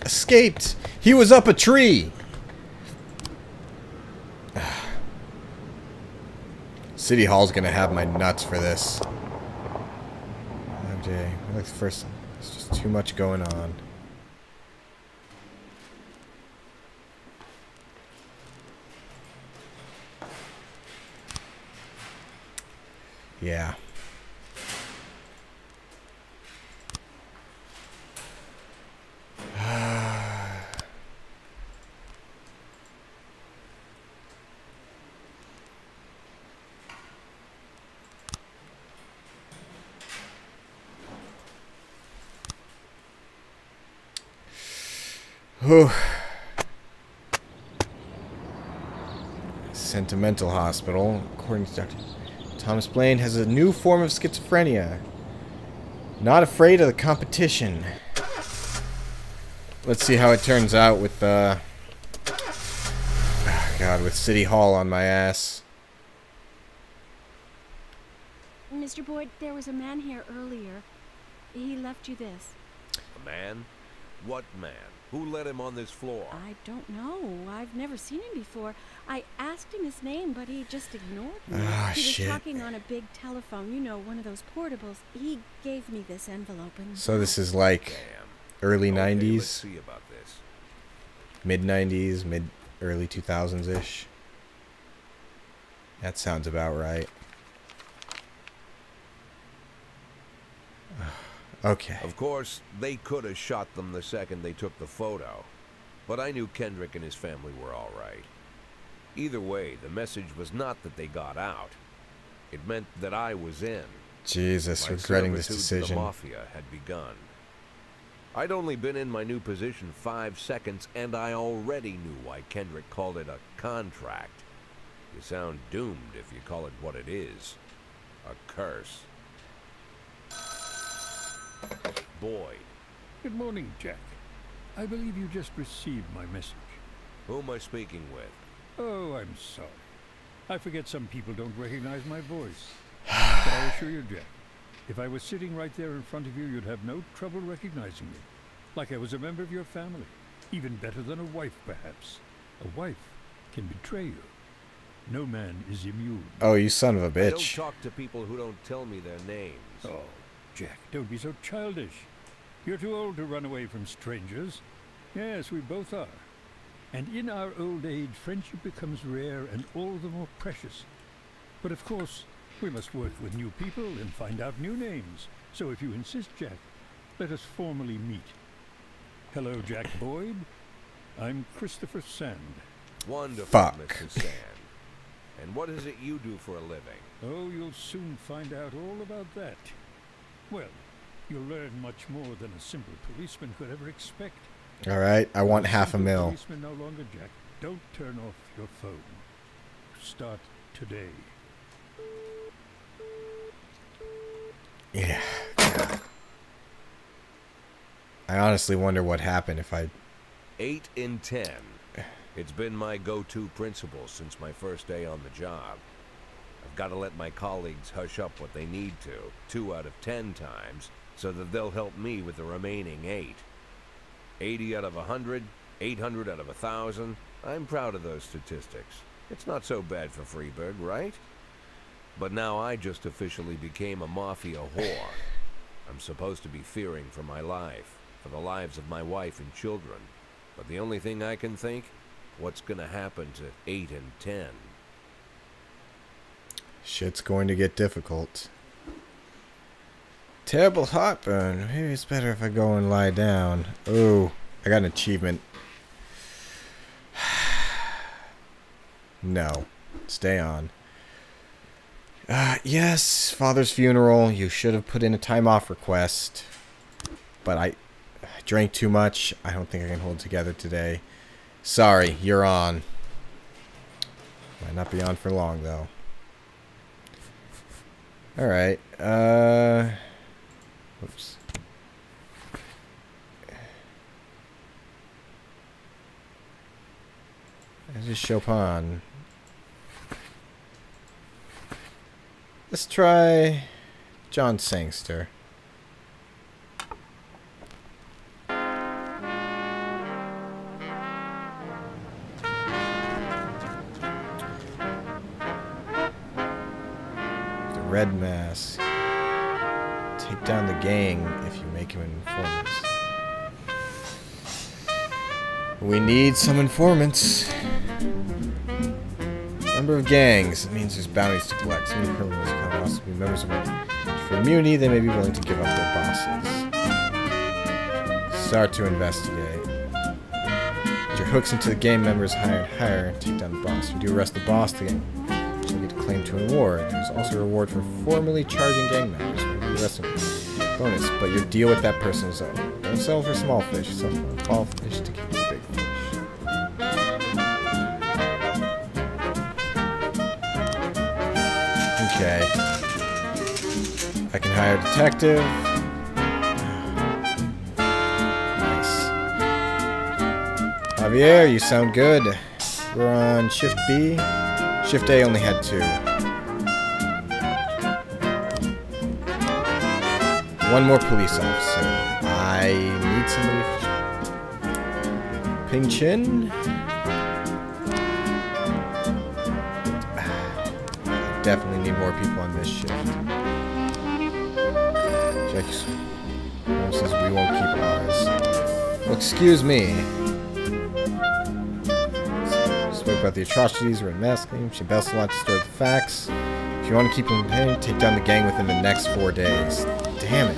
Escaped. He was up a tree. City Hall's gonna have my nuts for this. Okay, like the first one. There's just too much going on. Yeah. Whew. Sentimental hospital. According to Dr. Thomas Blaine, has a new form of schizophrenia. Not afraid of the competition. Let's see how it turns out with God, with City Hall on my ass. Mr. Boyd, there was a man here earlier. He left you this. A man? What man? Who let him on this floor? I don't know. I've never seen him before. I asked him his name, but he just ignored me. Ah, he was shit. talking on a big telephone, you know, one of those portables. He gave me this envelope and... So this is like Damn. early Okay, 90s, let's see about this. mid 90s, early 2000s-ish. That sounds about right. Okay. Of course, they could have shot them the second they took the photo. But I knew Kendrick and his family were all right. Either way, the message was not that they got out. It meant that I was in. Jesus, My regretting this servitude to the decision. Mafia had begun. I'd only been in my new position 5 seconds, and I already knew why Kendrick called it a contract. You sound doomed if you call it what it is. A curse. Boyd. Good morning, Jack. I believe you just received my message. Who am I speaking with? Oh, I'm sorry. I forget some people don't recognize my voice. But I assure you, Jack, if I was sitting right there in front of you, you'd have no trouble recognizing me. Like I was a member of your family. Even better than a wife, perhaps. A wife can betray you. No man is immune. Oh, you son of a I don't bitch. talk to people who don't tell me their names. Oh, Jack, don't be so childish. You're too old to run away from strangers. Yes, we both are. And in our old age, friendship becomes rare and all the more precious. But of course, we must work with new people and find out new names. So if you insist, Jack, let us formally meet. Hello, Jack Boyd. I'm Christopher Sand. Wonderful, Fuck. Mr. Sand. And what is it you do for a living? Oh, you'll soon find out all about that. Well, you'll learn much more than a simple policeman could ever expect. Alright, I want half a Simple mil. Policeman no longer, Jack. Don't turn off your phone. Start today. Yeah. God. I honestly wonder what happened if I 8 in 10. It's been my go-to principle since my first day on the job. I've got to let my colleagues hush up what they need to, 2 out of 10 times, so that they'll help me with the remaining 8. 80 out of 100, 800 out of 1,000. I'm proud of those statistics. It's not so bad for Freeburg, right? But now I just officially became a mafia whore. I'm supposed to be fearing for my life, for the lives of my wife and children. But the only thing I can think, what's gonna happen to 8 and 10? Shit's going to get difficult. Terrible heartburn. Maybe it's better if I go and lie down. Oh, I got an achievement. No. Stay on. Yes, father's funeral. You should have put in a time off request. But I drank too much. I don't think I can hold it together today. Sorry, you're on. Might not be on for long, though. Alright, whoops. This is Chopin. Let's try John Sangster. Red mask. Take down the gang if you make him informants. We need some informants. Number of gangs. It means there's bounties to collect. Some of the criminals can also be members of it. For immunity, they may be willing to give up their bosses. Start to investigate. Put your hooks into the gang members higher and higher. Take down the boss. If you do arrest the boss, the gang will get claim to an award. There's also a reward for formally charging gang members. Bonus, but your deal with that person is over. Don't sell for small fish. Sell for small fish to keep the big fish. Okay. I can hire a detective. Nice. Javier, you sound good. We're on Shift B. Shift A only had 2. One more police officer. I need somebody. Ping Chin. I definitely need more people on this shift. Jack says we won't keep ours. Well, excuse me. Spoke about the atrocities we're unmasking. She best wants to store the facts. If you want to keep them in, take down the gang within the next 4 days. Damn it.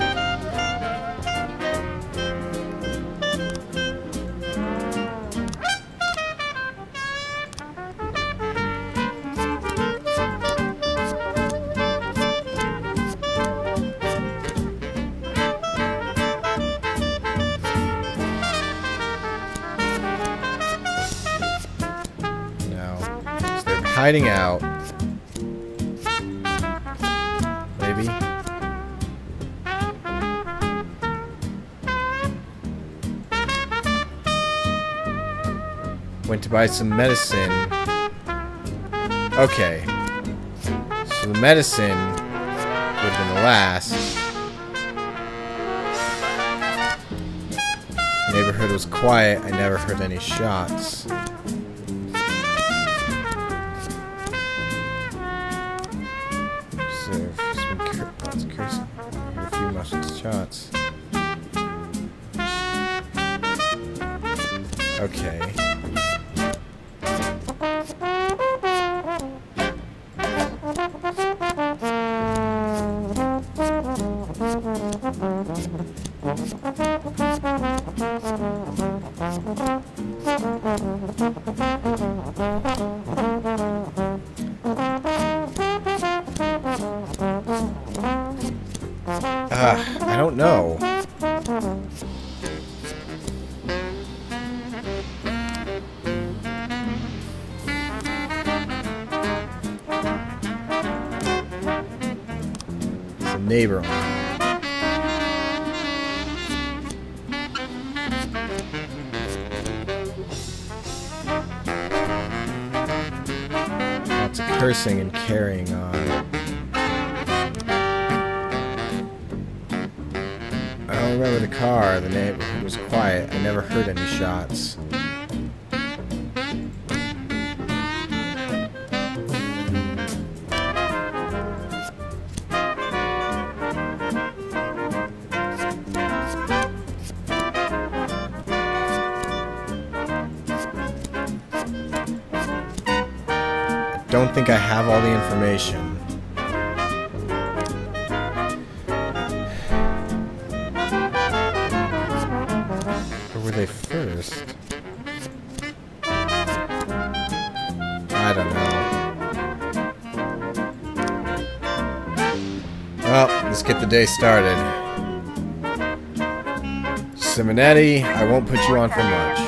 Hiding out. Maybe. Went to buy some medicine. Okay. So the medicine would have been the last. The neighborhood was quiet. I never heard any shots. Shots. Okay. I don't know. It's a neighbor. cursing and carrying on. I don't remember the car. The neighborhood was quiet. I never heard any shots. Don't think I have all the information. Where were they first? I don't know. Well, let's get the day started. Simonetti, I won't put you on for much.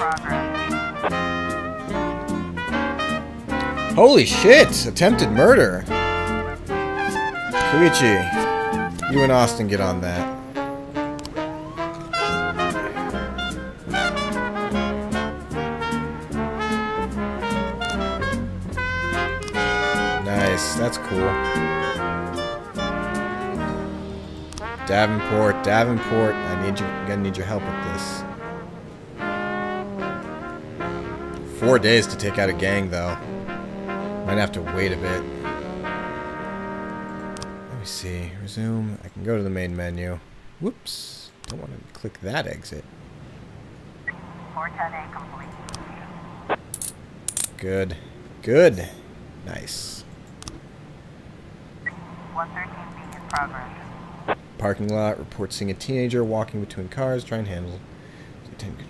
Holy shit! Attempted murder! Koichi, you and Austin get on that. Nice, that's cool. Davenport, gonna need your help with this. 4 days to take out a gang, though. Might have to wait a bit. Let me see. Resume. I can go to the main menu. Whoops. Don't want to click that exit. 410A complete. Good. Good. Nice. 113B in progress. Parking lot. Report seeing a teenager walking between cars. Try and handle.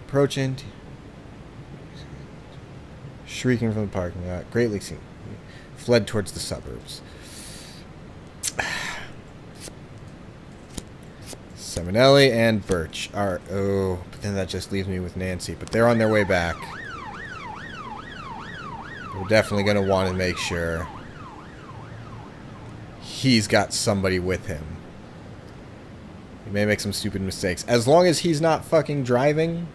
Approaching. Shrieking from the parking lot. Greatly seen. Fled towards the suburbs. Simonelli and Birch are... Oh, but then that just leaves me with Nancy. But they're on their way back. We're definitely going to want to make sure he's got somebody with him. He may make some stupid mistakes. As long as he's not fucking driving...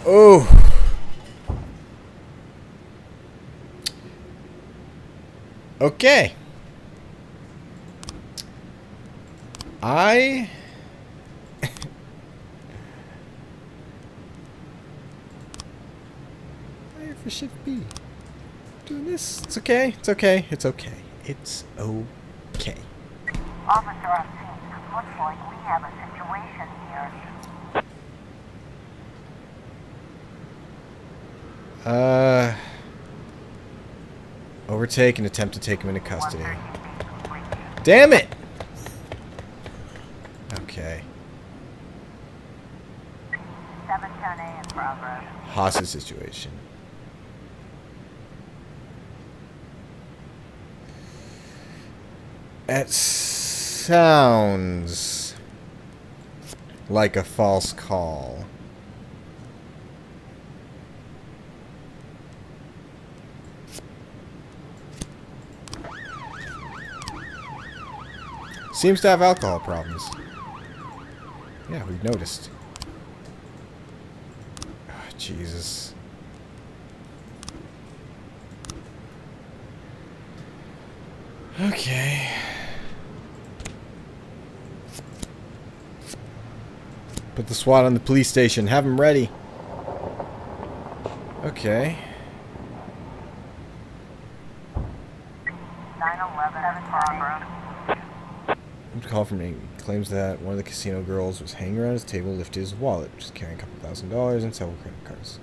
Oh. Okay. I for shift B. Doing this. It's okay. It's okay. It's okay. It's okay. Officer on scene. Looks like we have a situation here. Overtake and attempt to take him into custody. Damn it! Okay. 710A in progress. Hostage situation. It sounds like a false call. Seems to have alcohol problems. Yeah, we've noticed. Oh, Jesus. Okay. Put the SWAT on the police station. Have them ready. Okay. 911 in progress. Call from me. Claims that one of the casino girls was hanging around his table, lifted his wallet, which is carrying a couple $1,000 and several credit cards.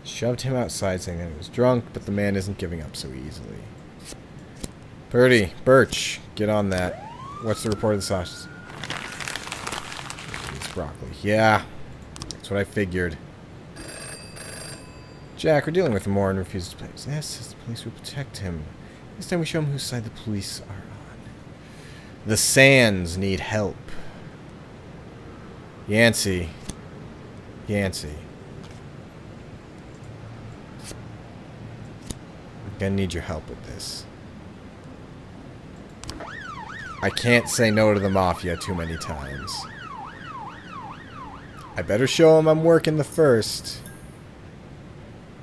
Shoved him outside, saying that he was drunk, but the man isn't giving up so easily. Purdy, Birch, get on that. What's the report of the sausage? It's broccoli. Yeah, that's what I figured. Jack, we're dealing with him more and refuses to play. Yes, says the police will protect him. This time we show him whose side the police are on. The Sands need help. Yancey. Yancey. I'm gonna need your help with this. I can't say no to the Mafia too many times. I better show him I'm working the first.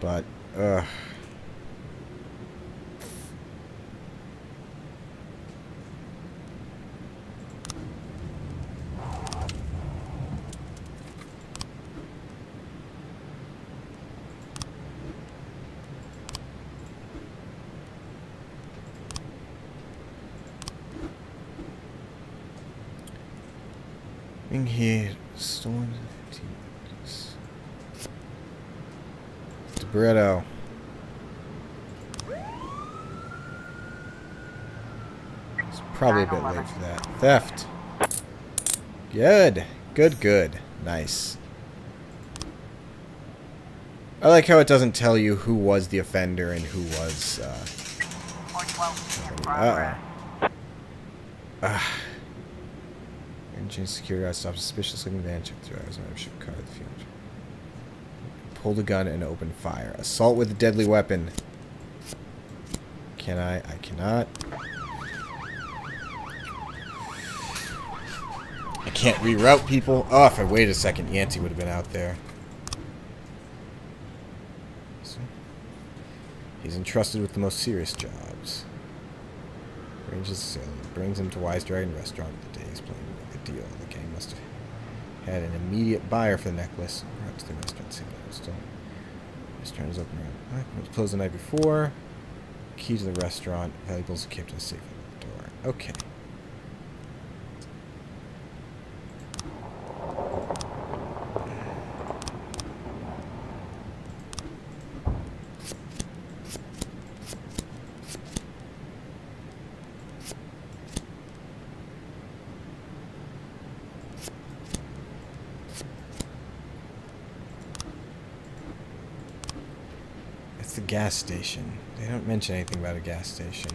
But, being here, stolen 15 minutes. Debretto. It's probably a bit late for that. Theft. Good. Good, good. Nice. I like how it doesn't tell you who was the offender and who was, Engine security guard stopped suspicious looking van, checked through hours, membership card, the field. Pulled a gun and opened fire. Assault with a deadly weapon. Can I? I cannot. I can't reroute people. Oh, if I waited a second, Yancey would have been out there. So, he's entrusted with the most serious jobs. Arranges the sale. Brings him to Wise Dragon Restaurant the day he's playing with the deal. The gang must have had an immediate buyer for the necklace. Perhaps the restaurant scene. Still, the restaurant is open around. It was closed the night before. Key to the restaurant. Valuables kept in a safe under the door. Okay. It's the gas station. They don't mention anything about a gas station.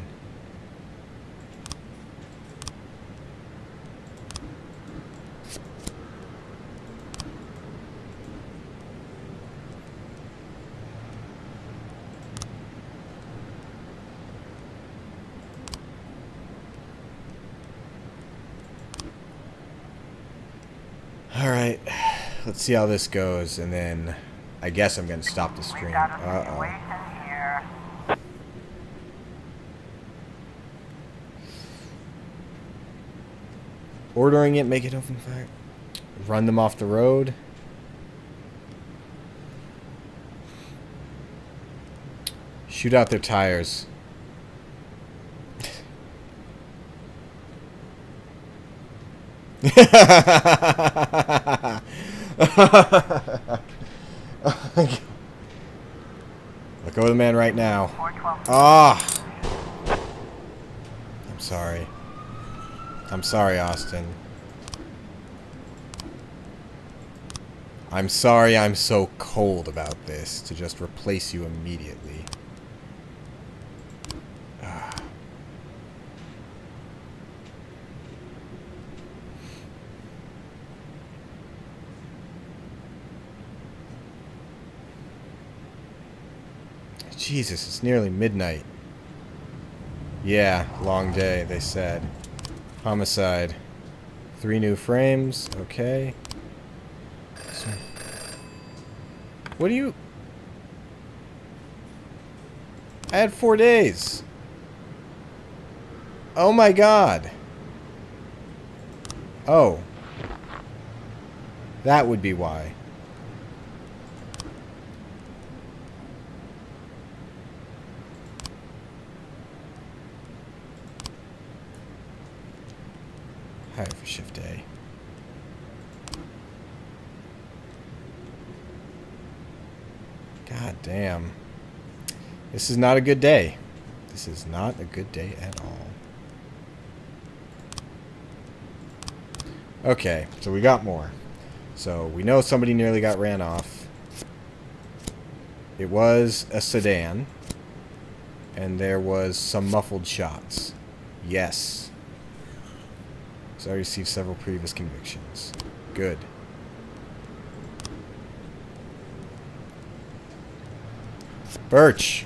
Alright, let's see how this goes, and then I guess I'm going to stop the stream. Uh-oh. Ordering it, make it open fire. Run them off the road. Shoot out their tires. Let go of the man right now. Ah! I'm sorry. I'm sorry, Austin. I'm sorry I'm so cold about this, to just replace you immediately. Ah. Jesus, it's nearly midnight. Yeah, long day, they said. Homicide. 3 new frames. Okay. So, what do you... I had 4 days. Oh my god. Oh. That would be why. Hire for shift A. God damn. This is not a good day. This is not a good day at all. Okay, so we got more. So we know somebody nearly got ran off. It was a sedan. And there was some muffled shots. Yes. So I received several previous convictions. Good. Birch,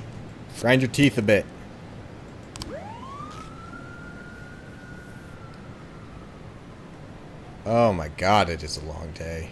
grind your teeth a bit. Oh my god, it is a long day.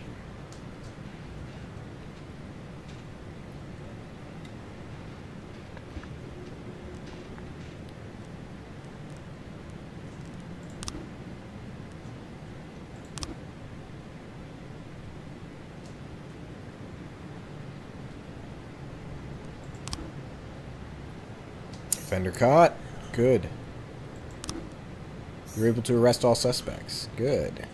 Offender caught. Good. You're able to arrest all suspects. Good.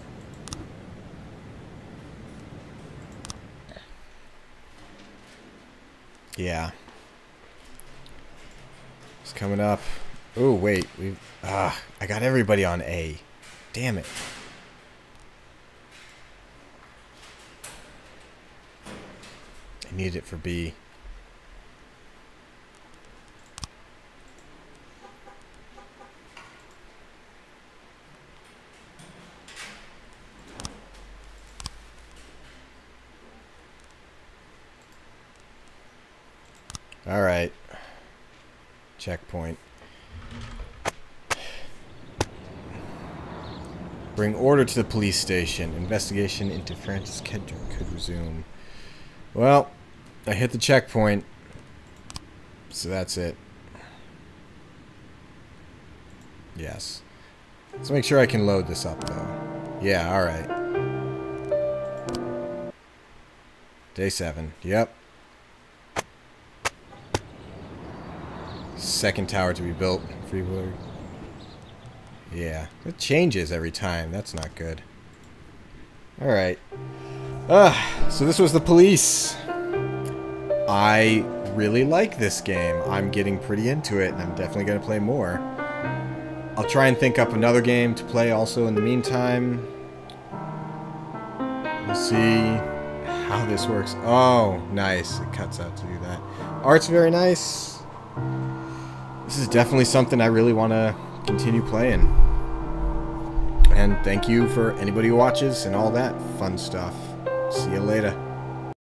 Yeah. It's coming up. Oh, wait. I got everybody on A. Damn it. I need it for B. All right. Checkpoint. Bring order to the police station. Investigation into Francis Kendrick could resume. Well, I hit the checkpoint. So that's it. Yes. Let's make sure I can load this up, though. Yeah, alright. Day 7. Yep. Second tower to be built. Freeburg. Yeah. It changes every time. That's not good. Alright. So this was The Police. I really like this game. I'm getting pretty into it, and I'm definitely going to play more. I'll try and think up another game to play also in the meantime. We'll see how this works. Oh, nice. It cuts out to do that. Art's very nice. This is definitely something I really want to continue playing. And thank you for anybody who watches and all that fun stuff. See you later.